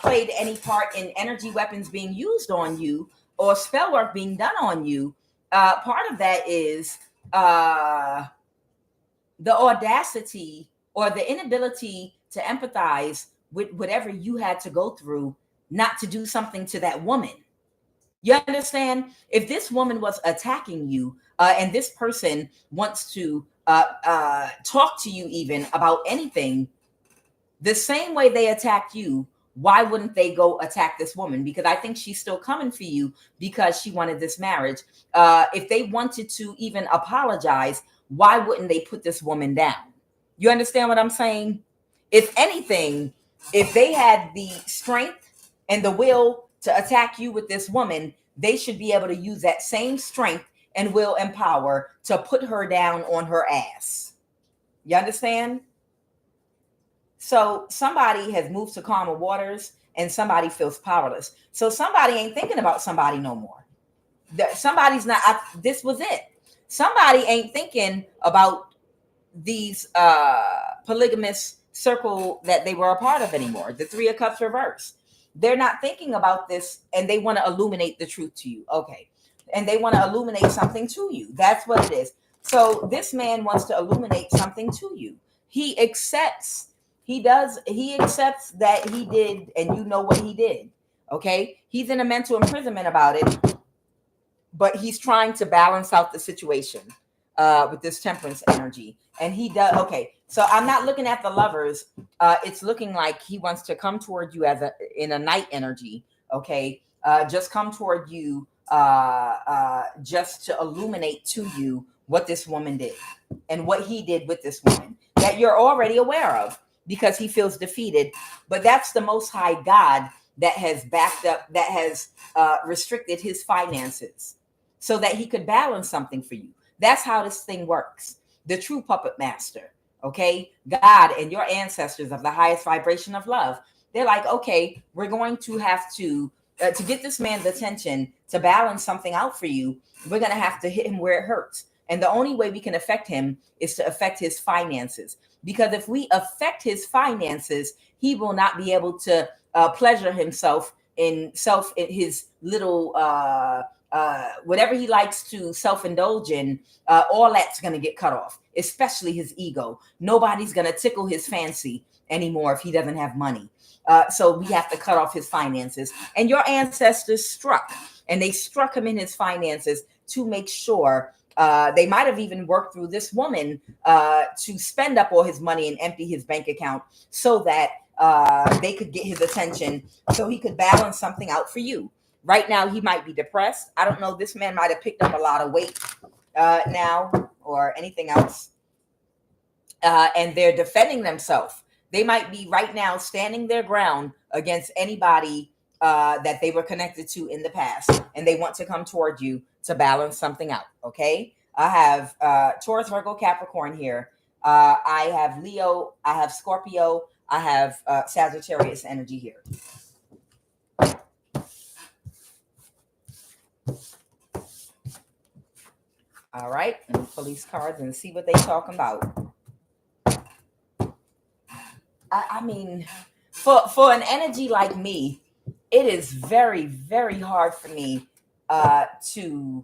played any part in energy weapons being used on you or spell work being done on you, part of that is the audacity or the inability to empathize with whatever you had to go through not to do something to that woman. You understand? If this woman was attacking you and this person wants to talk to you even about anything, the same way they attacked you, why wouldn't they go attack this woman? Because I think she's still coming for you because she wanted this marriage. If they wanted to even apologize, why wouldn't they put this woman down? You understand what I'm saying? If anything, if they had the strength and the will to attack you with this woman, they should be able to use that same strength and will and power to put her down on her ass. You understand? So somebody has moved to calmer waters and somebody feels powerless. So somebody ain't thinking about somebody no more. Somebody's not, this was it. Somebody ain't thinking about these polygamous circle that they were a part of anymore. The 3 of Cups reverse. They're not thinking about this and they want to illuminate the truth to you. Okay. And they want to illuminate something to you. That's what it is. So this man wants to illuminate something to you. He accepts that he did, and you know what he did. Okay. He's in a mental imprisonment about it, but he's trying to balance out the situation with this temperance energy. And he does. Okay. So I'm not looking at the lovers. It's looking like he wants to come toward you in a night energy. Okay. Just come toward you just to illuminate to you what this woman did and what he did with this woman that you're already aware of, because he feels defeated. But that's the Most High God that has backed up, that has restricted his finances so that he could balance something for you. That's how this thing works. The true puppet master, okay? God and your ancestors of the highest vibration of love, they're like, okay, we're going to have to get this man's attention, to balance something out for you, we're going to have to hit him where it hurts. And the only way we can affect him is to affect his finances. Because if we affect his finances, he will not be able to pleasure himself in his little, whatever he likes to self-indulge in, all that's going to get cut off, especially his ego. Nobody's going to tickle his fancy anymore if he doesn't have money. So we have to cut off his finances. And your ancestors struck, and they struck him in his finances to make sure. They might have even worked through this woman to spend up all his money and empty his bank account so that they could get his attention so he could balance something out for you. Right now, he might be depressed. I don't know. This man might have picked up a lot of weight now or anything else. And they're defending themselves. They might be right now standing their ground against anybody that they were connected to in the past. And they want to come toward you to balance something out. Okay. I have Taurus, Virgo, Capricorn here. I have Leo. I have Scorpio. I have Sagittarius energy here. All right, let me pull these cards and see what they talking about. I mean, for an energy like me, it is very, very hard for me to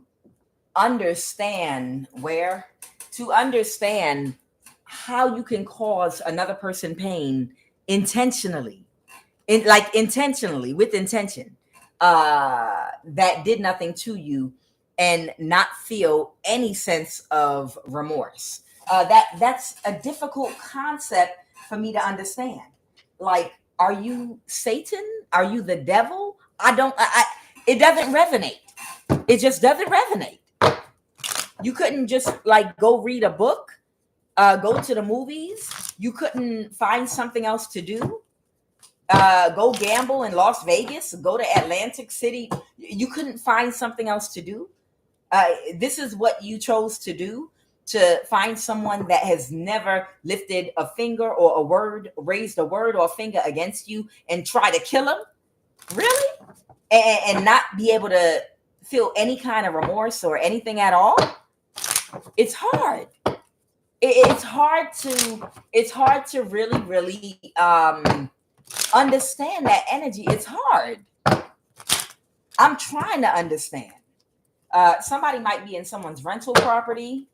understand how you can cause another person pain intentionally, intentionally, with intention, that did nothing to you, and not feel any sense of remorse. That's a difficult concept for me to understand. Like, are you Satan? Are you the devil? It doesn't resonate. It just doesn't resonate. You couldn't just like go read a book, go to the movies. You couldn't find something else to do. Go gamble in Las Vegas, go to Atlantic City. You couldn't find something else to do. This is what you chose to do, to find someone that has never lifted a finger or a word, raised a word or a finger against you, and try to kill them? Really? And not be able to feel any kind of remorse or anything at all? It's hard. It's hard to really, really understand that energy. It's hard. I'm trying to understand. Somebody might be in someone's rental property.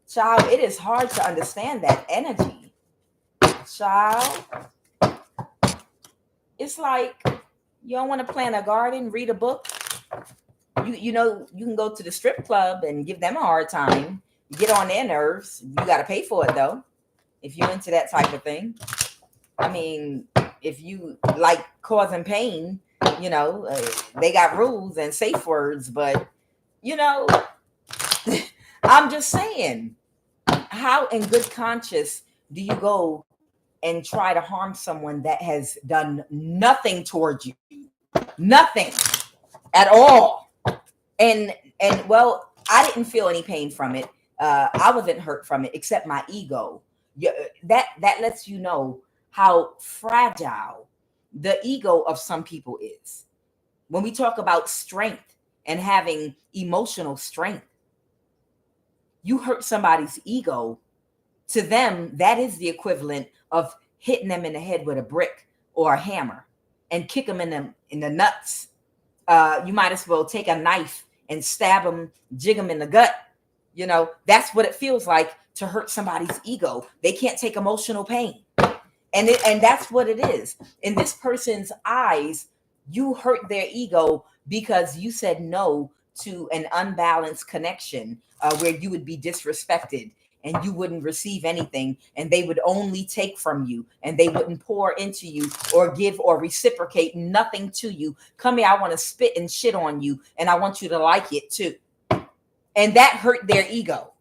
Child, it is hard to understand that energy. Child, it's like you don't want to plant a garden, read a book. You know, you can go to the strip club and give them a hard time. You get on their nerves. You got to pay for it, though, if you're into that type of thing. I mean, if you like causing pain, you know, they got rules and safe words, but, you know, I'm just saying, how in good conscience do you go and try to harm someone that has done nothing towards you? Nothing at all. And well, I didn't feel any pain from it. I wasn't hurt from it, except my ego. That lets you know how fragile the ego of some people is. When we talk about strength and having emotional strength, you hurt somebody's ego. To them, that is the equivalent of hitting them in the head with a brick or a hammer and kick them in the nuts. You might as well take a knife and stab them, jig them in the gut. You know, that's what it feels like to hurt somebody's ego. They can't take emotional pain. And that's what it is. In this person's eyes, you hurt their ego because you said no to an unbalanced connection where you would be disrespected and you wouldn't receive anything, and they would only take from you, and they wouldn't pour into you or give or reciprocate nothing to you. Come here, I want to spit and shit on you, and I want you to like it too. And that hurt their ego.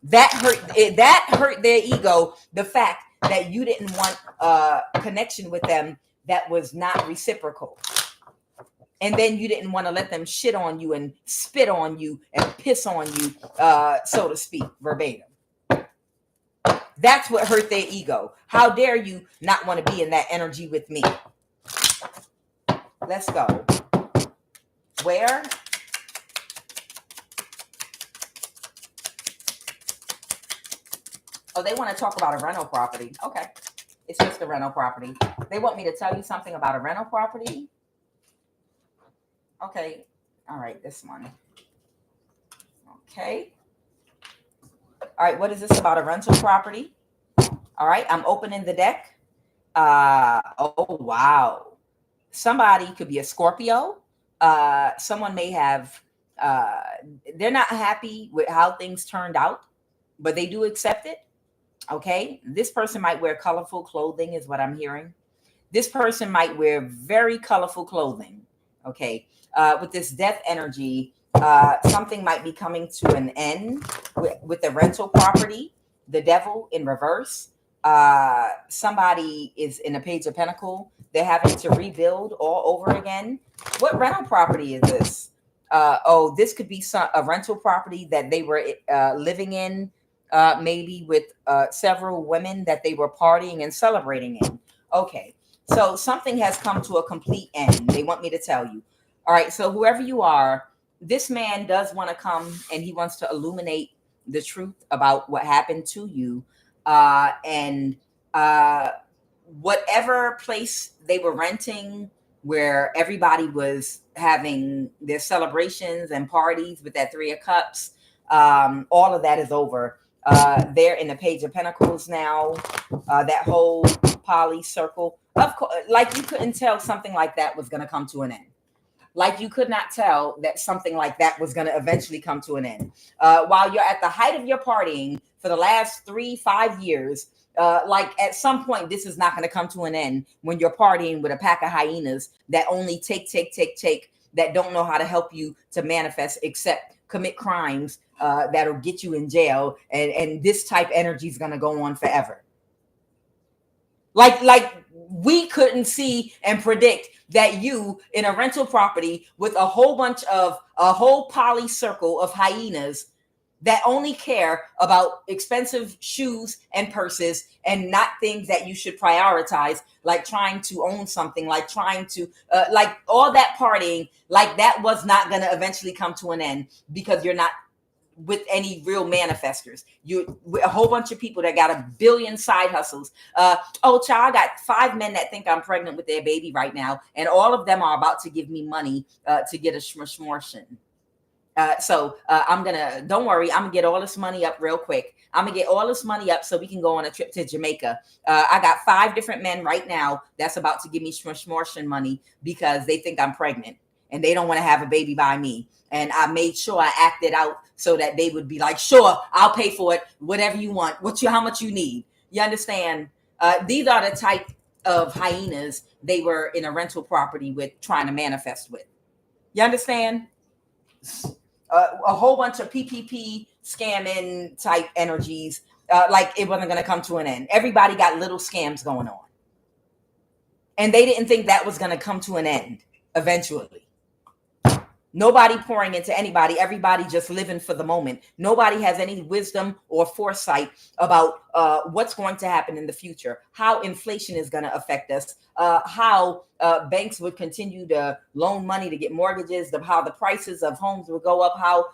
That hurt their ego, the fact that you didn't want a connection with them that was not reciprocal. And then you didn't want to let them shit on you and spit on you and piss on you, so to speak, verbatim. That's what hurt their ego. How dare you not want to be in that energy with me? Let's go. Where? Oh, they want to talk about a rental property. Okay. It's just a rental property. They want me to tell you something about a rental property. Okay. All right. This one. Okay. All right. What is this about a rental property? All right. I'm opening the deck. Oh, wow. Somebody could be a Scorpio. Someone may have, they're not happy with how things turned out, but they do accept it. Okay, this person might wear colorful clothing, is what I'm hearing. This person might wear very colorful clothing. Okay, with this death energy, something might be coming to an end with the rental property, the devil in reverse. Somebody is in a page of pentacle. They're having to rebuild all over again. What rental property is this? Oh, this could be a rental property that they were living in, maybe with several women that they were partying and celebrating in. Okay, so something has come to a complete end. They want me to tell you. All right, so whoever you are, this man does want to come and he wants to illuminate the truth about what happened to you. And whatever place they were renting, where everybody was having their celebrations and parties with that Three of Cups, all of that is over. They're in the Page of Pentacles now. That whole poly circle, of course, like you couldn't tell something like that was going to come to an end. Like you could not tell that something like that was going to eventually come to an end. While you're at the height of your partying for the last 3-5 years, like at some point, this is not going to come to an end when you're partying with a pack of hyenas that only take, that don't know how to help you to manifest except commit crimes that'll get you in jail. And this type energy is going to go on forever. Like we couldn't see and predict that you in a rental property with a whole poly circle of hyenas that only care about expensive shoes and purses and not things that you should prioritize, like trying to own something, like trying to, like all that partying, like that was not going to eventually come to an end because you're not with any real manifestors. You with a whole bunch of people that got a billion side hustles. Oh, child, I got 5 men that think I'm pregnant with their baby right now, and all of them are about to give me money to get a shmortion. So I'm gonna, don't worry, I'm gonna get all this money up real quick. I'm gonna get all this money up so we can go on a trip to Jamaica. I got 5 different men right now that's about to give me shmortion money because they think I'm pregnant and they don't want to have a baby by me. And I made sure I acted out so that they would be like, sure, I'll pay for it, whatever you want, how much you need. You understand? These are the type of hyenas they were in a rental property with, trying to manifest with. You understand? A whole bunch of PPP scamming type energies, like it wasn't going to come to an end. Everybody got little scams going on. And they didn't think that was going to come to an end eventually. Nobody pouring into anybody. Everybody just living for the moment. Nobody has any wisdom or foresight about what's going to happen in the future, how inflation is going to affect us, how banks would continue to loan money to get mortgages, how the prices of homes will go up, how...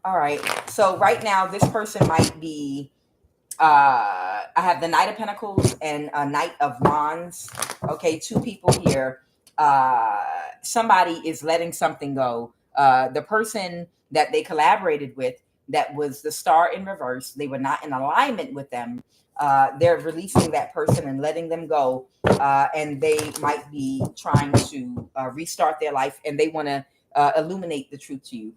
All right. So right now, this person might be... I have the Knight of Pentacles and a Knight of Wands. Okay, 2 people here. Somebody is letting something go. The person that they collaborated with, that was the Star in reverse, they were not in alignment with them. They're releasing that person and letting them go. And they might be trying to restart their life, and they want to illuminate the truth to you.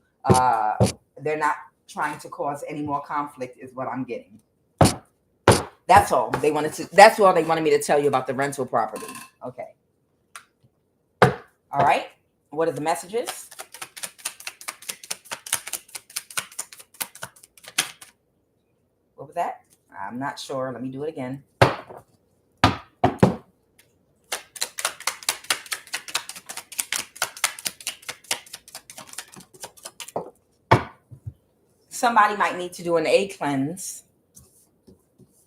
They're not trying to cause any more conflict, is what I'm getting. That's all they wanted to. That's all they wanted me to tell you about the rental property. Okay. All right. What are the messages? What was that? I'm not sure. Let me do it again. Somebody might need to do an A cleanse.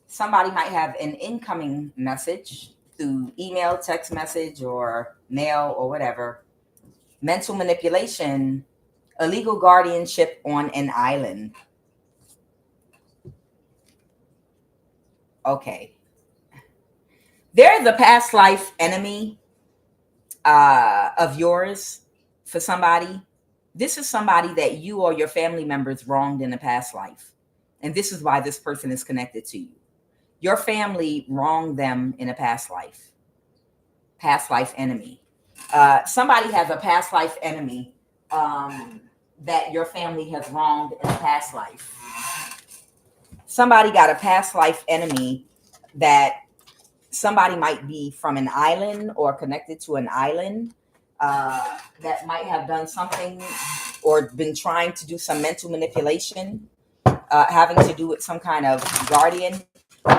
Somebody might have an incoming message through email, text message, or mail, or whatever. Mental manipulation, illegal guardianship on an island. Okay. There's a past life enemy of yours for somebody. This is somebody that you or your family members wronged in a past life. And this is why this person is connected to you. Your family wronged them in a past life enemy. Somebody has a past life enemy that your family has wronged in a past life. Somebody got a past life enemy that somebody might be from an island or connected to an island that might have done something or been trying to do some mental manipulation, having to do with some kind of guardian.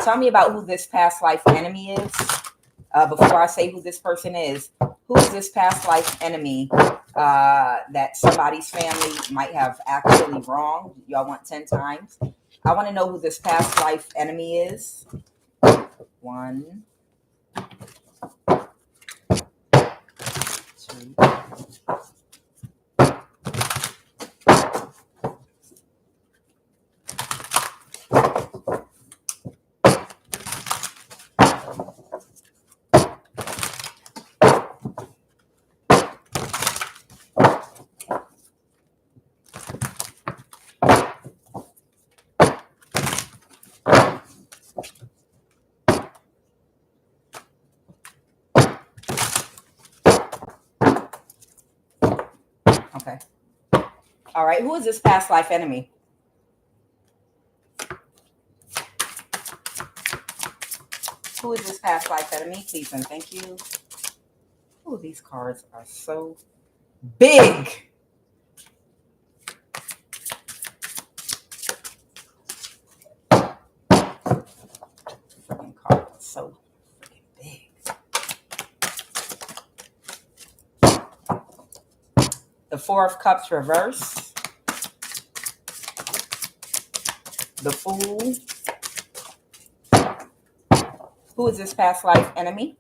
Tell me about who this past life enemy is. Before I say who this person is, who is this past life enemy that somebody's family might have actually wronged? Y'all want 10 times? I want to know who this past life enemy is. 1, 2. Okay. All right. Who is this past life enemy? Who is this past life enemy? Please and thank you. Oh, these cards are so big. Freaking card is so freaking big. The 4 of Cups reverse. The Fool. Who is this past life enemy?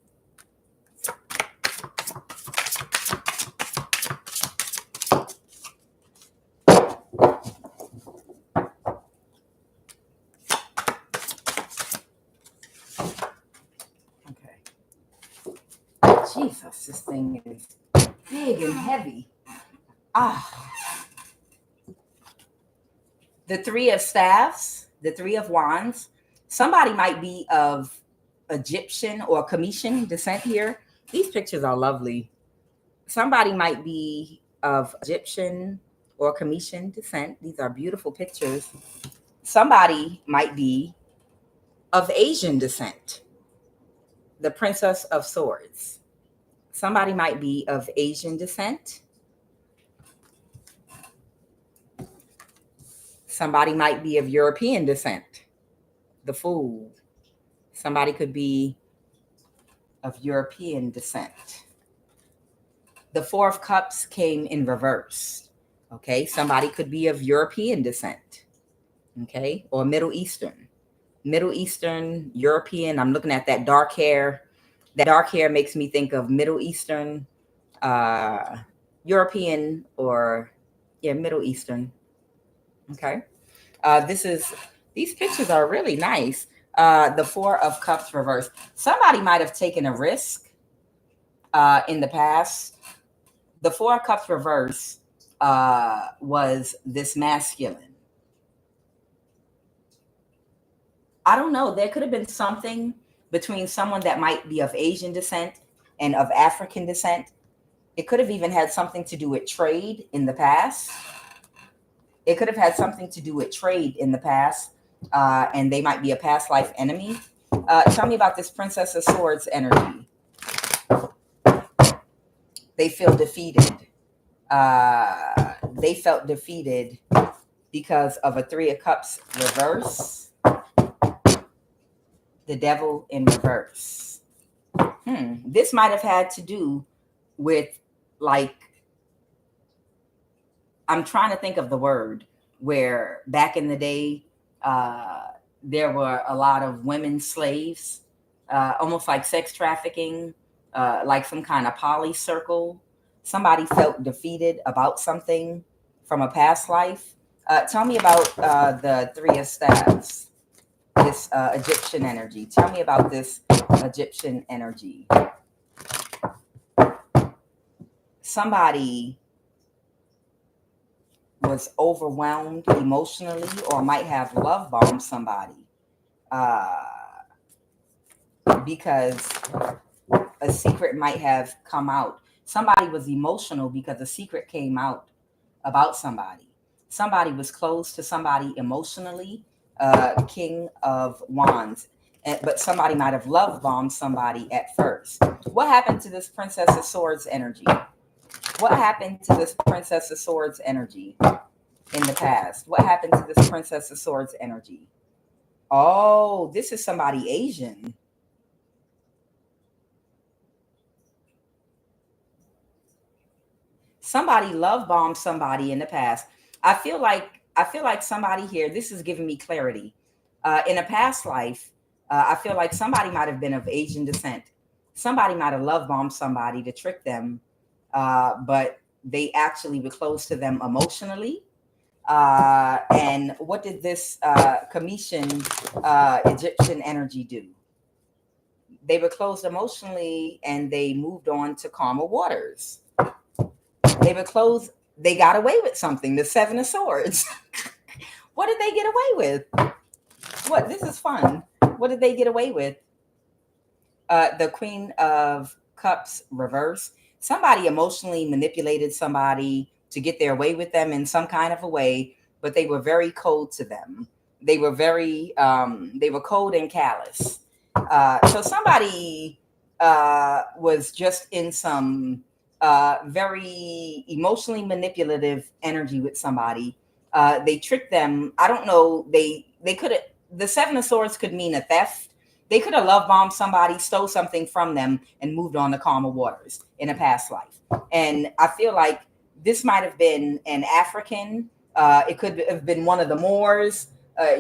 Okay. Jesus, this thing is big and heavy. The 3 of Staffs, the 3 of Wands. Somebody might be of Egyptian or Cometian descent here. These pictures are lovely. Somebody might be of Egyptian or Cometian descent. These are beautiful pictures. Somebody might be of Asian descent. The Princess of Swords. Somebody might be of Asian descent. Somebody might be of European descent. The Fool. Somebody could be of European descent. The 4 of Cups came in reverse. Okay, somebody could be of European descent. Okay, or Middle Eastern. Middle Eastern, European. I'm looking at that dark hair. That dark hair makes me think of Middle Eastern, European, or Middle Eastern. Okay. These pictures are really nice. The 4 of Cups reverse. Somebody might have taken a risk in the past. The 4 of Cups reverse was this masculine. I don't know. There could have been something between someone that might be of Asian descent and of African descent. It could have even had something to do with trade in the past. It could have had something to do with trade in the past, and they might be a past life enemy. Tell me about this Princess of Swords energy. They feel defeated. They felt defeated because of a 3 of Cups reverse. The Devil in reverse. This might have had to do with, like, I'm trying to think of the word, where back in the day, there were a lot of women slaves, almost like sex trafficking, like some kind of poly circle. Somebody felt defeated about something from a past life. Tell me about the 3 of Staffs. This Egyptian energy. Tell me about this Egyptian energy. Somebody was overwhelmed emotionally or might have love bombed somebody because a secret might have come out. Somebody was emotional because a secret came out about somebody. Somebody was close to somebody emotionally, King of Wands. But somebody might have love bombed somebody at first. What happened to this Princess of Swords energy? What happened to this Princess of Swords energy in the past? What happened to this Princess of Swords energy? Oh, this is somebody Asian. Somebody love bombed somebody in the past. I feel like somebody here, this is giving me clarity. In a past life, I feel like somebody might have been of Asian descent. Somebody might have love bombed somebody to trick them, but they actually were close to them emotionally. And what did this Commission Egyptian energy do? They were closed emotionally and they moved on to calmer waters. They were closed. They got away with something. The Seven of Swords. What did they get away with? What? This is fun. What did they get away with? The Queen of Cups reverse. Somebody emotionally manipulated somebody to get their way with them in some kind of a way, but they were very cold to them. They were they were cold and callous. So somebody was just in some very emotionally manipulative energy with somebody. They tricked them. I don't know. They could have. The Seven of Swords could mean a theft. They could have love bombed somebody, stole something from them, and moved on to calmer waters in a past life. And I feel like this might have been an African. It could have been one of the Moors.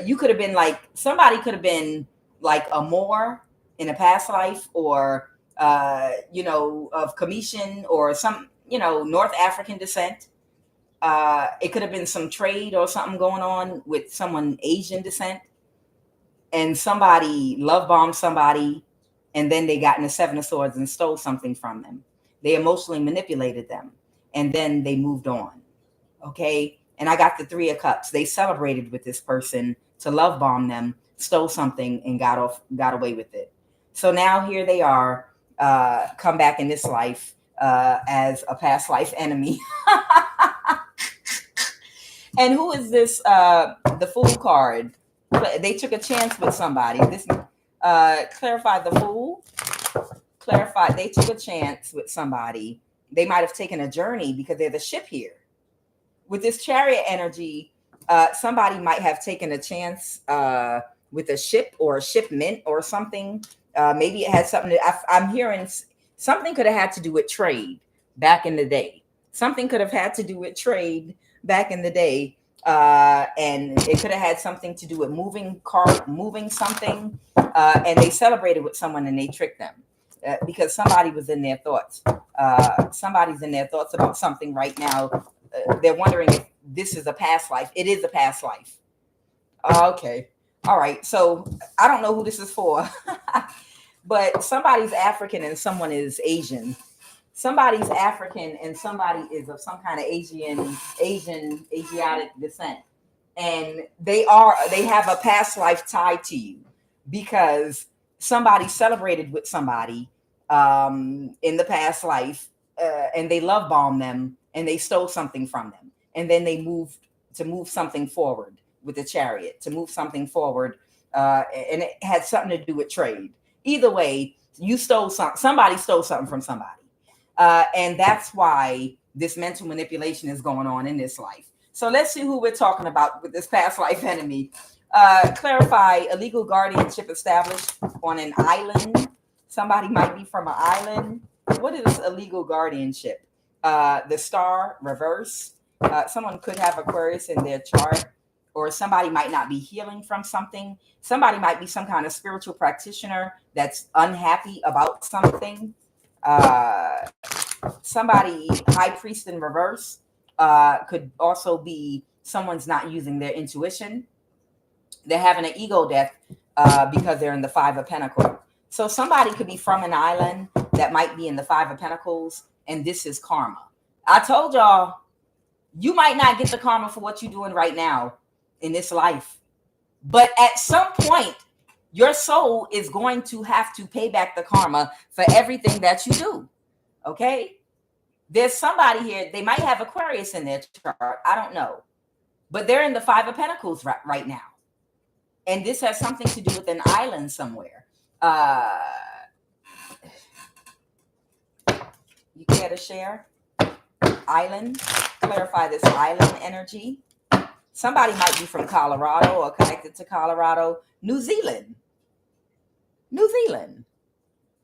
You could have been like, somebody could have been like a Moor in a past life, or of Commission, or some, North African descent. It could have been some trade or something going on with someone Asian descent, and somebody love bombed somebody, and then they got in the Seven of Swords and stole something from them. They emotionally manipulated them, and then they moved on. Okay. And I got the Three of Cups. They celebrated with this person to love bomb them, stole something, and got away with it. So now here they are, come back in this life as a past life enemy. And who is this? The Fool card. They took a chance with somebody. This clarified the Fool. Clarified they took a chance with somebody. They might have taken a journey because they're the ship here. With this Chariot energy, somebody might have taken a chance with a ship or a shipment or something. Maybe it had something I'm hearing something could have had to do with trade back in the day. Something could have had to do with trade back in the day. And it could have had something to do with moving something. And they celebrated with someone and they tricked them because somebody was in their thoughts. Somebody's in their thoughts about something right now. They're wondering if this is a past life. It is a past life. Okay. All right. So I don't know who this is for, but somebody's African and someone is Asian. Somebody's African and somebody is of some kind of Asiatic descent. And they have a past life tied to you because somebody celebrated with somebody in the past life and they love bombed them and they stole something from them. And then they moved to move something forward with the Chariot, to move something forward. And it had something to do with trade. Either way, you stole somebody stole something from somebody. And that's why this mental manipulation is going on in this life. So let's see who we're talking about with this past life enemy. Clarify illegal guardianship established on an island. Somebody might be from an island. What is illegal guardianship? The Star reverse. Someone could have Aquarius in their chart, or somebody might not be healing from something. Somebody might be some kind of spiritual practitioner that's unhappy about something. Somebody High Priest in reverse could also be someone's not using their intuition. They're having an ego death because they're in the Five of Pentacles. So somebody could be from an island that might be in the Five of Pentacles, and this is karma. I told y'all, you might not get the karma for what you're doing right now in this life, but at some point, your soul is going to have to pay back the karma for everything that you do. Okay? There's somebody here, they might have Aquarius in their chart. I don't know. But they're in the Five of Pentacles right now. And this has something to do with an island somewhere. You care to share? Island. Clarify this island energy. Somebody might be from Colorado or connected to Colorado. New Zealand. New Zealand.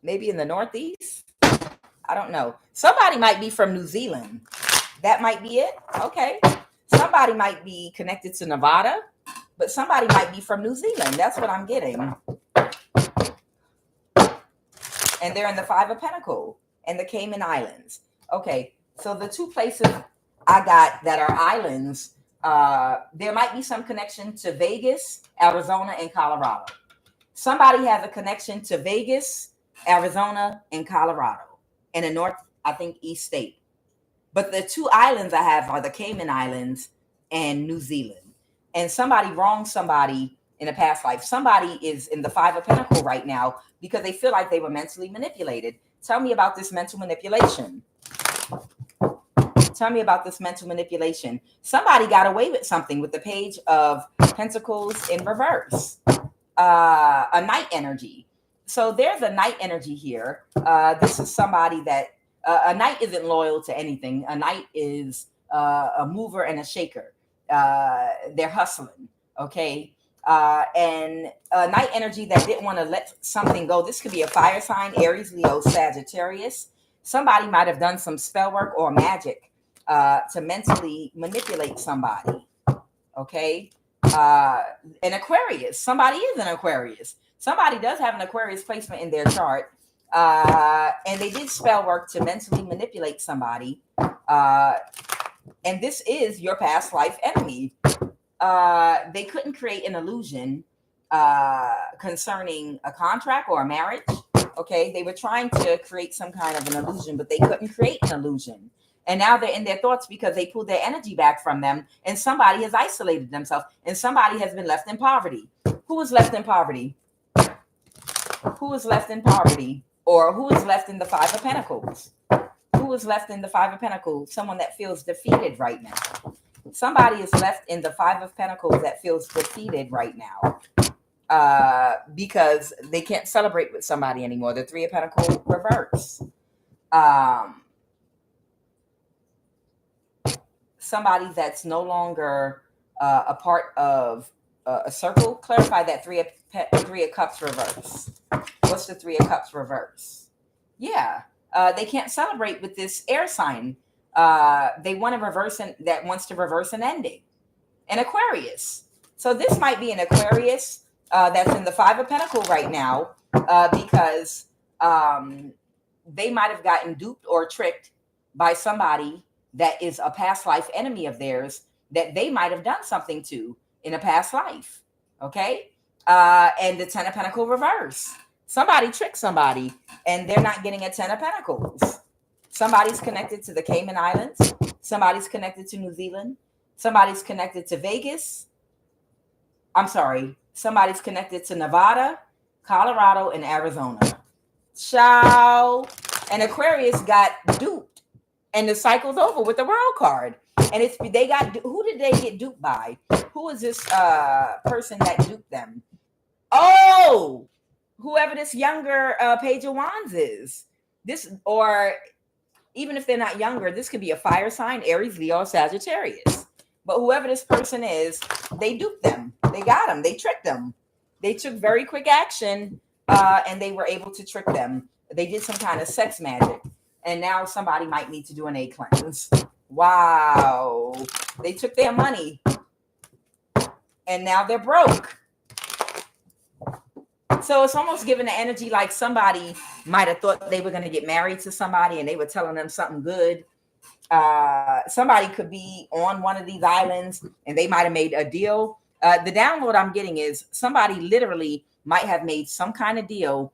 Maybe in the Northeast. I don't know. Somebody might be from New Zealand. That might be it. Okay. Somebody might be connected to Nevada, but somebody might be from New Zealand. That's what I'm getting. And they're in the Five of Pentacles and the Cayman Islands. Okay. So the two places I got that are islands, there might be some connection to Vegas, Arizona, and Colorado. Somebody has a connection to Vegas, Arizona, and Colorado, in a north, I think, east state. But the two islands I have are the Cayman Islands and New Zealand. And somebody wronged somebody in a past life. Somebody is in the Five of Pentacles right now because they feel like they were mentally manipulated. Tell me about this mental manipulation. Tell me about this mental manipulation. Somebody got away with something with the Page of Pentacles in reverse. A night energy. So there's a night energy here. This is somebody that a knight isn't loyal to anything. A knight is a mover and a shaker. They're hustling. Okay. And a night energy that didn't want to let something go. This could be a fire sign, Aries, Leo, Sagittarius. Somebody might have done some spell work or magic to mentally manipulate somebody. Okay. An Aquarius. Somebody is an Aquarius. Somebody does have an Aquarius placement in their chart. And they did spell work to mentally manipulate somebody. And this is your past life enemy. They couldn't create an illusion concerning a contract or a marriage. Okay. They were trying to create some kind of an illusion, but they couldn't create an illusion. And now they're in their thoughts because they pulled their energy back from them, and somebody has isolated themselves, and somebody has been left in poverty. Who is left in poverty? Who is left in poverty? Or who is left in the Five of Pentacles? Who is left in the Five of Pentacles? Someone that feels defeated right now. Somebody is left in the Five of Pentacles that feels defeated right now because they can't celebrate with somebody anymore. The Three of Pentacles reverse. Somebody that's no longer a part of a circle. Clarify that Three of Cups reverse. What's the Three of Cups reverse? Yeah, they can't celebrate with this air sign. They want to reverse that wants to reverse an ending. An Aquarius. So this might be an Aquarius that's in the Five of Pentacles right now because they might have gotten duped or tricked by somebody that is a past life enemy of theirs that they might have done something to in a past life. Okay. And the Ten of Pentacles reverse. Somebody tricked somebody and they're not getting a Ten of Pentacles. Somebody's connected to the Cayman Islands. Somebody's connected to New Zealand. Somebody's connected to Vegas. I'm sorry. Somebody's connected to Nevada, Colorado, and Arizona. Ciao. And Aquarius got duped. And the cycle's over with the World card. And who did they get duped by? Who is this person that duped them? Oh, whoever this younger Page of Wands is. This, or even if they're not younger, this could be a fire sign, Aries, Leo, Sagittarius. But whoever this person is, they duped them. They got them. They tricked them. They took very quick action and they were able to trick them. They did some kind of sex magic. And now somebody might need to do an A cleanse. Wow. They took their money. And now they're broke. So it's almost giving the energy like somebody might have thought they were going to get married to somebody and they were telling them something good. Somebody could be on one of these islands and they might have made a deal. The download I'm getting is somebody literally might have made some kind of deal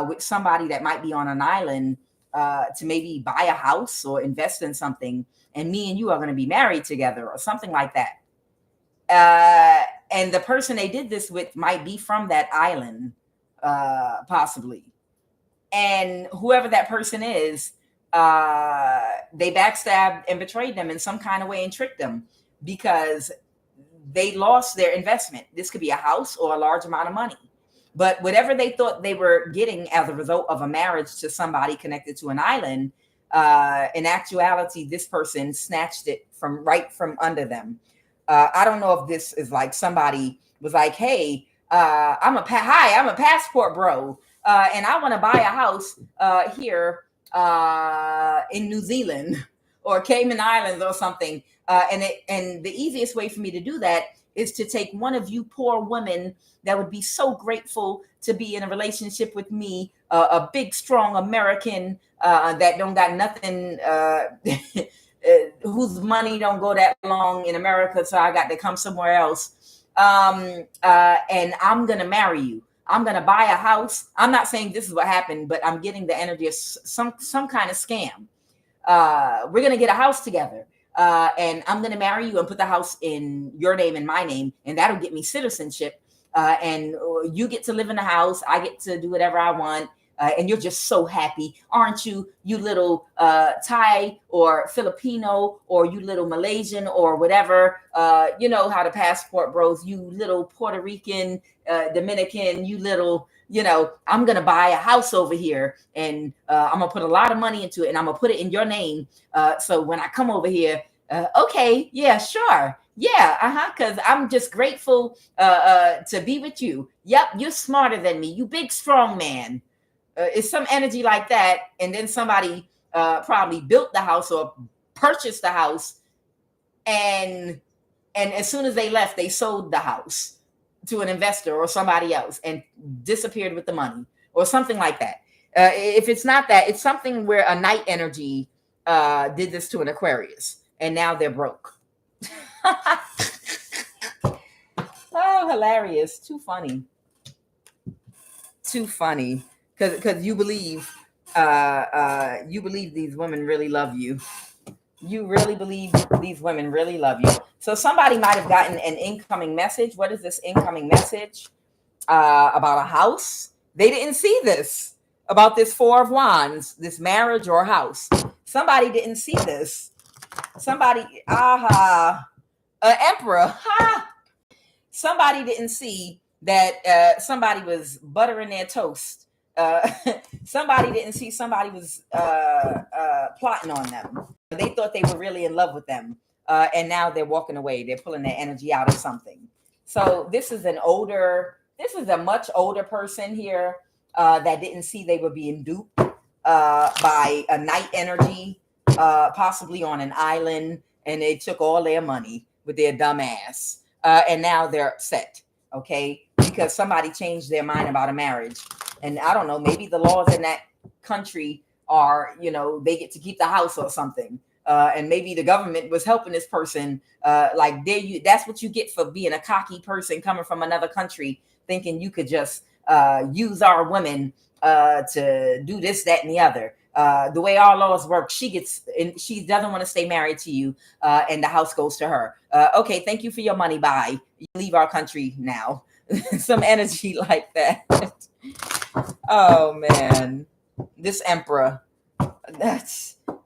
with somebody that might be on an island to maybe buy a house or invest in something, and me and you are going to be married together or something like that. And the person they did this with might be from that island, possibly. And whoever that person is, they backstabbed and betrayed them in some kind of way and tricked them because they lost their investment. This could be a house or a large amount of money. But whatever they thought they were getting as a result of a marriage to somebody connected to an island, in actuality, this person snatched it from under them. I don't know if this is like somebody was like, "Hey, I'm a passport bro, and I want to buy a house here in New Zealand or Cayman Islands or something." And the easiest way for me to do that is to take one of you poor women that would be so grateful to be in a relationship with me, a big, strong American that don't got nothing, whose money don't go that long in America, so I got to come somewhere else. And I'm going to marry you. I'm going to buy a house. I'm not saying this is what happened, but I'm getting the energy of some kind of scam. We're going to get a house together. And I'm going to marry you and put the house in your name and my name, and that'll get me citizenship. And you get to live in the house. I get to do whatever I want. And you're just so happy, aren't you? You little Thai or Filipino, or you little Malaysian or whatever. You know how the passport bros, you little Puerto Rican, Dominican, you little, I'm going to buy a house over here, and I'm going to put a lot of money into it, and I'm going to put it in your name. So when I come over here, okay, yeah, sure. Yeah, because I'm just grateful to be with you. Yep, you're smarter than me. You big, strong man. It's some energy like that. And then somebody probably built the house or purchased the house. And as soon as they left, they sold the house to an investor or somebody else and disappeared with the money or something like that. If it's not that, it's something where a night energy did this to an Aquarius, and now they're broke. Oh, hilarious. Too funny. Because you believe these women really love you. You really believe these women really love you. So somebody might have gotten an incoming message. What is this incoming message? About a house. They didn't see this. About this Four of Wands, this marriage or house. Somebody didn't see this. Somebody, Emperor. Somebody didn't see that somebody was buttering their toast. Somebody didn't see somebody was plotting on them. They thought they were really in love with them. And now they're walking away. They're pulling their energy out of something. So this is a much older person here that didn't see they were being duped by a night energy, possibly on an island, and they took all their money with their dumb ass. And now they're upset, okay? Because somebody changed their mind about a marriage. And I don't know, maybe the laws in that country are, they get to keep the house or something. And maybe the government was helping this person. That's what you get for being a cocky person coming from another country, thinking you could just use our women to do this, that, and the other. The way our laws work, she doesn't want to stay married to you, and the house goes to her. Okay, thank you for your money. Bye. You leave our country now. Some energy like that. Oh man, this Emperor.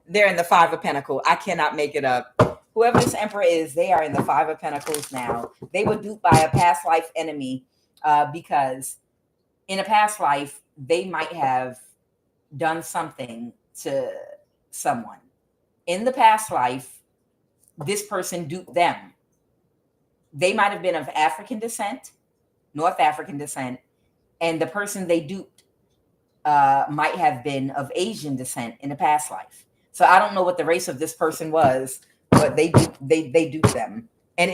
They're in the Five of Pentacles. I cannot make it up. Whoever this Emperor is, they are in the Five of Pentacles now. They were duped by a past life enemy because in a past life, they might have done something to someone. In the past life, this person duped them. They might have been of African descent, North African descent, and the person they duped might have been of Asian descent in a past life. So I don't know what the race of this person was, but they duped them, and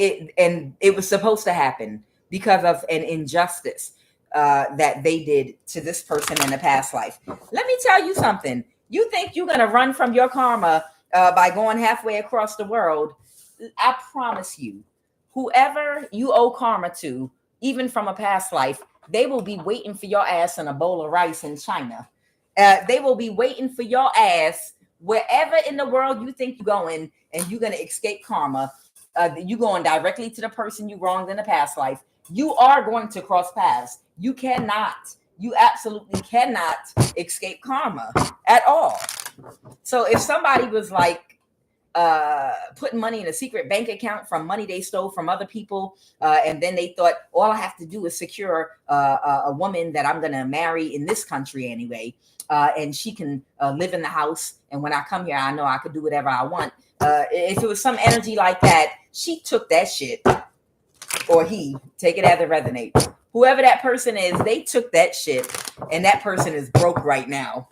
it was supposed to happen because of an injustice that they did to this person in a past life. Let me tell you something. You think you're gonna run from your karma by going halfway across the world? I promise you, whoever you owe karma to, even from a past life, they will be waiting for your ass in a bowl of rice in China. They will be waiting for your ass wherever in the world you think you're going, and you're going to escape karma. You're going directly to the person you wronged in a past life. You are going to cross paths. You absolutely cannot escape karma at all. So if somebody was like putting money in a secret bank account from money they stole from other people, and then they thought all I have to do is secure a woman that I'm going to marry in this country anyway, and she can live in the house, and when I come here I know I could do whatever I want. If it was some energy like that, she took that shit, or he, take it as it resonates. Whoever that person is, they took that shit, and that person is broke right now.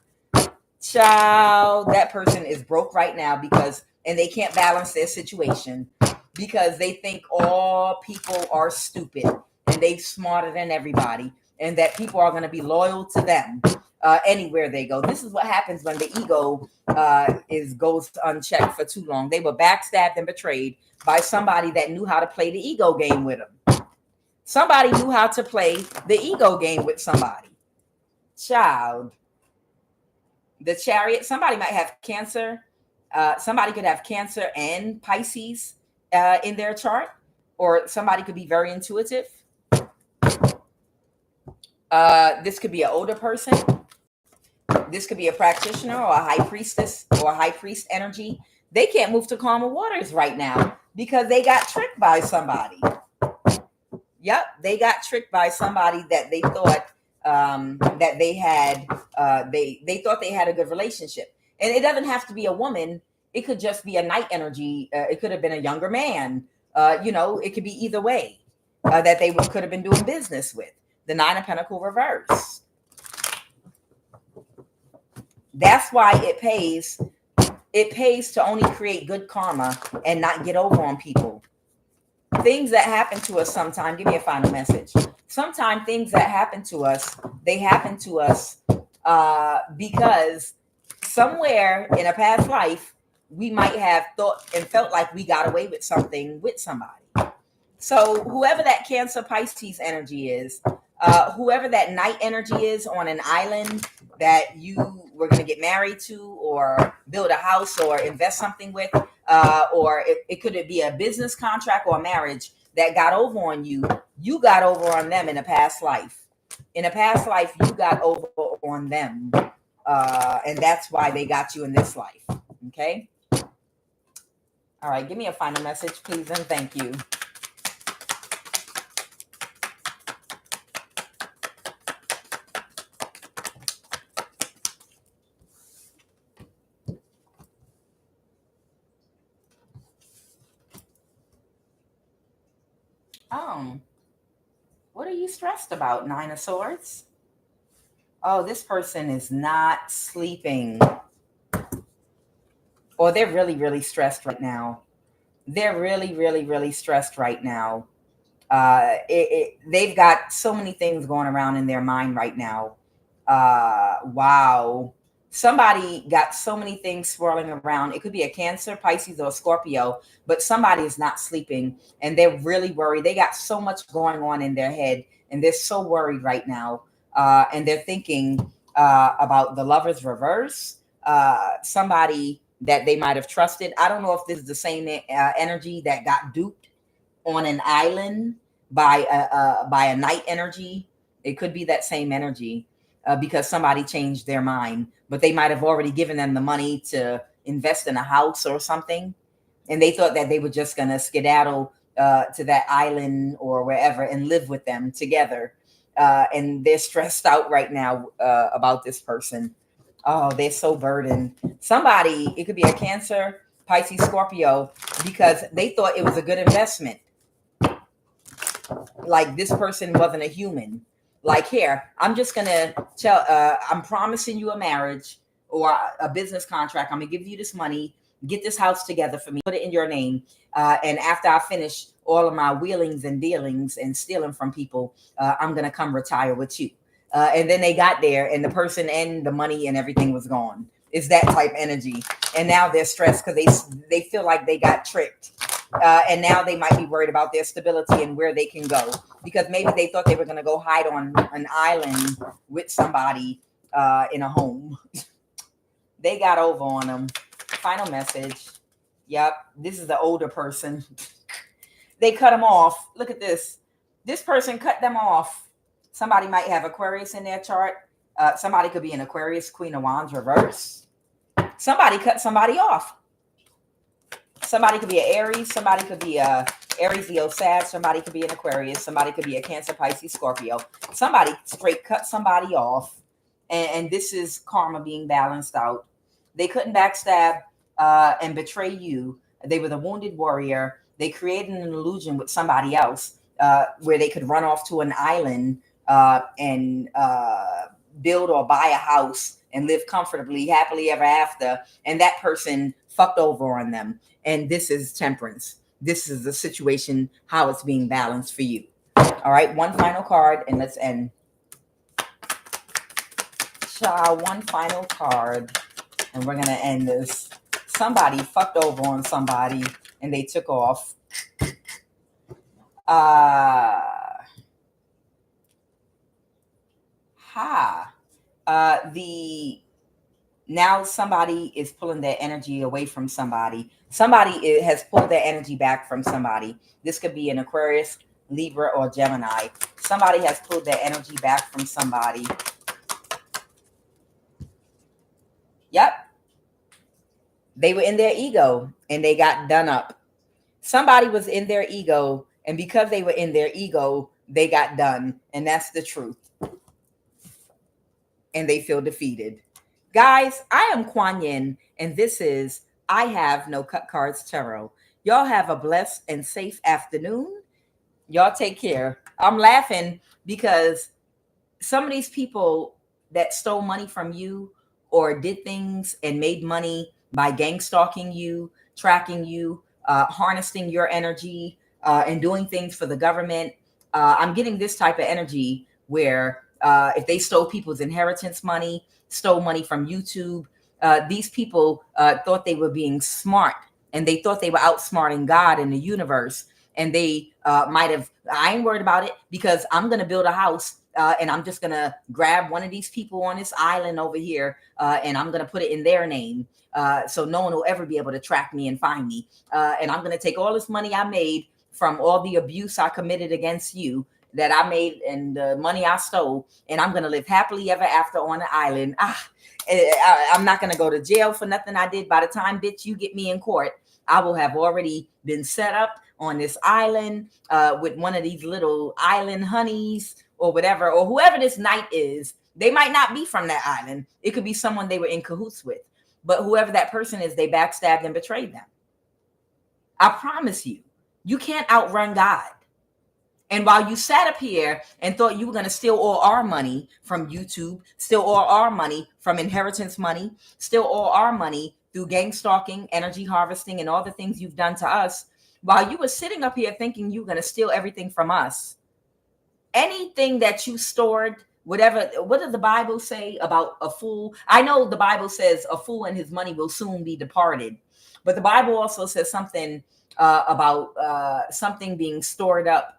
Child, that person is broke right now and they can't balance their situation because they think all people are stupid and they're smarter than everybody, and that people are going to be loyal to them anywhere they go. This is what happens when the ego goes unchecked for too long. They were backstabbed and betrayed by somebody that knew how to play the ego game with them. Somebody knew how to play the ego game with somebody. Child. The Chariot, somebody might have Cancer. Somebody could have Cancer and Pisces in their chart, or somebody could be very intuitive. This could be an older person. This could be a practitioner or a high priestess or a high priest energy. They can't move to calmer waters right now because they got tricked by somebody. Yep, they got tricked by somebody that they thought that they had. They thought they had a good relationship, and it doesn't have to be a woman. It could just be a night energy. It could have been a younger man. It could be either way that they could have been doing business with. The Nine of Pentacles reverse. That's why it pays. It pays to only create good karma and not get over on people. Things that happen to us sometimes, give me a final message. Sometimes things that happen to us, they happen to us because somewhere in a past life, we might have thought and felt like we got away with something with somebody. So whoever that Cancer Pisces energy is, whoever that night energy is on an island that you were going to get married to or build a house or invest something with, or it could be a business contract or a marriage that got over on you. You got over on them in a past life. In a past life, you got over on them. And that's why they got you in this life. Okay? All right, give me a final message, please, and thank you. What are you stressed about, Nine of Swords? Oh, this person is not sleeping. Or they're really, really stressed right now. They're really, really, really stressed right now. They've got so many things going around in their mind right now. Wow. Somebody got so many things swirling around. It could be a Cancer, Pisces, or Scorpio, but somebody is not sleeping and they're really worried. They got so much going on in their head and they're so worried right now. And they're thinking about the Lovers reverse, somebody that they might have trusted. I don't know if this is the same energy that got duped on an island by a night energy. It could be that same energy. Because somebody changed their mind, but they might have already given them the money to invest in a house or something. And they thought that they were just going to skedaddle to that island or wherever and live with them together. And they're stressed out right now about this person. Oh, they're so burdened. Somebody, it could be a Cancer, Pisces, Scorpio, because they thought it was a good investment. Like this person wasn't a human. Like, here, I'm just going to tell, I'm promising you a marriage or a business contract. I'm going to give you this money, get this house together for me, put it in your name. And after I finish all of my wheelings and dealings and stealing from people, I'm going to come retire with you. And then they got there and the person and the money and everything was gone. It's that type energy. And now they're stressed because they feel like they got tricked. And now they might be worried about their stability and where they can go. Because maybe they thought they were going to go hide on an island with somebody in a home. They got over on them. Final message. Yep. This is the older person. They cut them off. Look at this. This person cut them off. Somebody might have Aquarius in their chart. Somebody could be an Aquarius, Queen of Wands reverse. somebody cut somebody off. Somebody could be an Aries. Somebody could be a Aries, Leo, Sag. Somebody could be an Aquarius. Somebody could be a Cancer, Pisces, Scorpio. Somebody straight cut somebody off. And this is karma being balanced out. They couldn't backstab and betray you. They were the wounded warrior. They created an illusion with somebody else where they could run off to an island and build or buy a house and live comfortably, happily ever after. And that person fucked over on them. And this is temperance. This is the situation, how it's being balanced for you. All right, one final card and let's end. One final card and we're going to end this. Somebody fucked over on somebody and they took off. Now somebody is pulling their energy away from somebody. Somebody has pulled their energy back from somebody. This could be an Aquarius, Libra, or Gemini. Somebody has pulled their energy back from somebody. Yep. They were in their ego and they got done up. Somebody was in their ego, and because they were in their ego, they got done. And that's the truth. And they feel defeated. Guys, I am Kuan Yin, and this is I Have No Cut Cards Tarot. Y'all have a blessed and safe afternoon. Y'all take care. I'm laughing because some of these people that stole money from you or did things and made money by gang stalking you, tracking you, harnessing your energy, and doing things for the government. I'm getting this type of energy where if they stole people's inheritance money, stole money from YouTube, these people thought they were being smart and they thought they were outsmarting God in the universe. And they might have, I ain't worried about it because I'm going to build a house and I'm just going to grab one of these people on this island over here and I'm going to put it in their name. So no one will ever be able to track me and find me. And I'm going to take all this money I made from all the abuse I committed against you that I made and the money I stole, and I'm going to live happily ever after on the island. I'm not going to go to jail for nothing I did. By the time, bitch, you get me in court, I will have already been set up on this island with one of these little island honeys or whatever, or whoever this knight is. They might not be from that island. It could be someone they were in cahoots with. But whoever that person is, they backstabbed and betrayed them. I promise you, you can't outrun God. And while you sat up here and thought you were going to steal all our money from YouTube, steal all our money from inheritance money, steal all our money through gang stalking, energy harvesting, and all the things you've done to us, while you were sitting up here thinking you were going to steal everything from us, anything that you stored, whatever, what does the Bible say about a fool? I know the Bible says a fool and his money will soon be departed. But the Bible also says something about something being stored up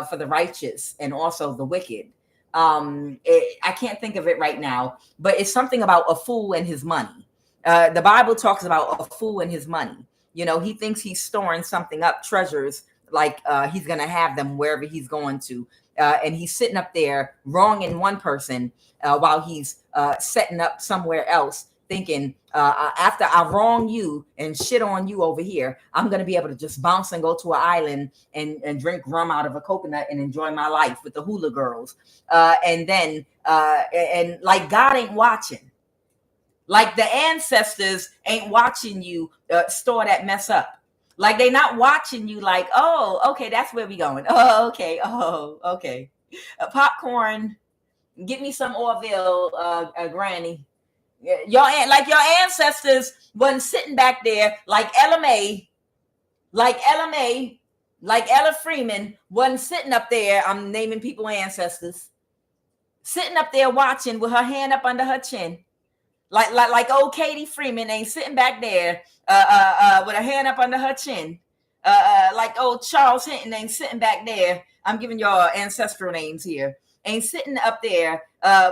for the righteous and also the wicked. I can't think of it right now, but it's something about a fool and his money. The Bible talks about a fool and his money. You know, he thinks he's storing something up, treasures, like he's going to have them wherever he's going to. And he's sitting up there wronging one person while he's setting up somewhere else, thinking after I wrong you and shit on you over here, I'm going to be able to just bounce and go to an island and drink rum out of a coconut and enjoy my life with the hula girls. And then, and like God ain't watching. Like the ancestors ain't watching you store that mess up. Like they not watching you like, oh, okay, that's where we going. Oh, okay. Oh, okay. Popcorn. Get me some Orville, Granny. Your ancestors wasn't sitting back there like Ella May, like Ella Freeman wasn't sitting up there. I'm naming people ancestors, sitting up there watching with her hand up under her chin, like old Katie Freeman ain't sitting back there with her hand up under her chin, like old Charles Hinton ain't sitting back there. I'm giving y'all ancestral names here. Ain't sitting up there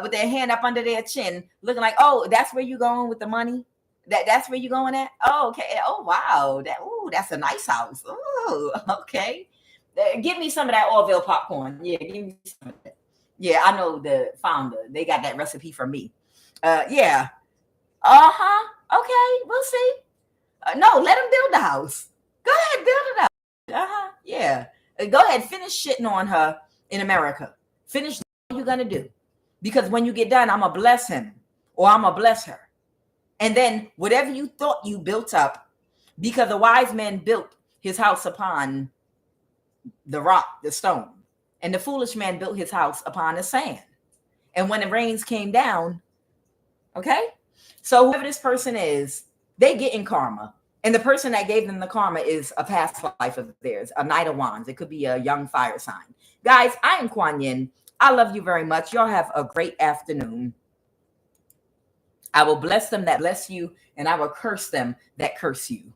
with their hand up under their chin, looking like, oh, that's where you going with the money? That's where you going at? Oh, okay. Oh, wow. That's a nice house. Oh, okay. Give me some of that Orville popcorn. Yeah, give me some of that. Yeah, I know the founder. They got that recipe from me. Yeah. Uh-huh. Okay, we'll see. No, let him build the house. Go ahead, build it up. Yeah. Go ahead, finish shitting on her in America. Finish what you're gonna do. Because when you get done, I'm gonna bless him or I'm gonna bless her. And then whatever you thought you built up, because the wise man built his house upon the rock, the stone, and the foolish man built his house upon the sand. And when the rains came down, okay, so whoever this person is, they get in karma. And the person that gave them the karma is a past life of theirs, a Knight of Wands. It could be a young fire sign. Guys, I am QUAN Yin. I love you very much. Y'all have a great afternoon. I will bless them that bless you, and I will curse them that curse you.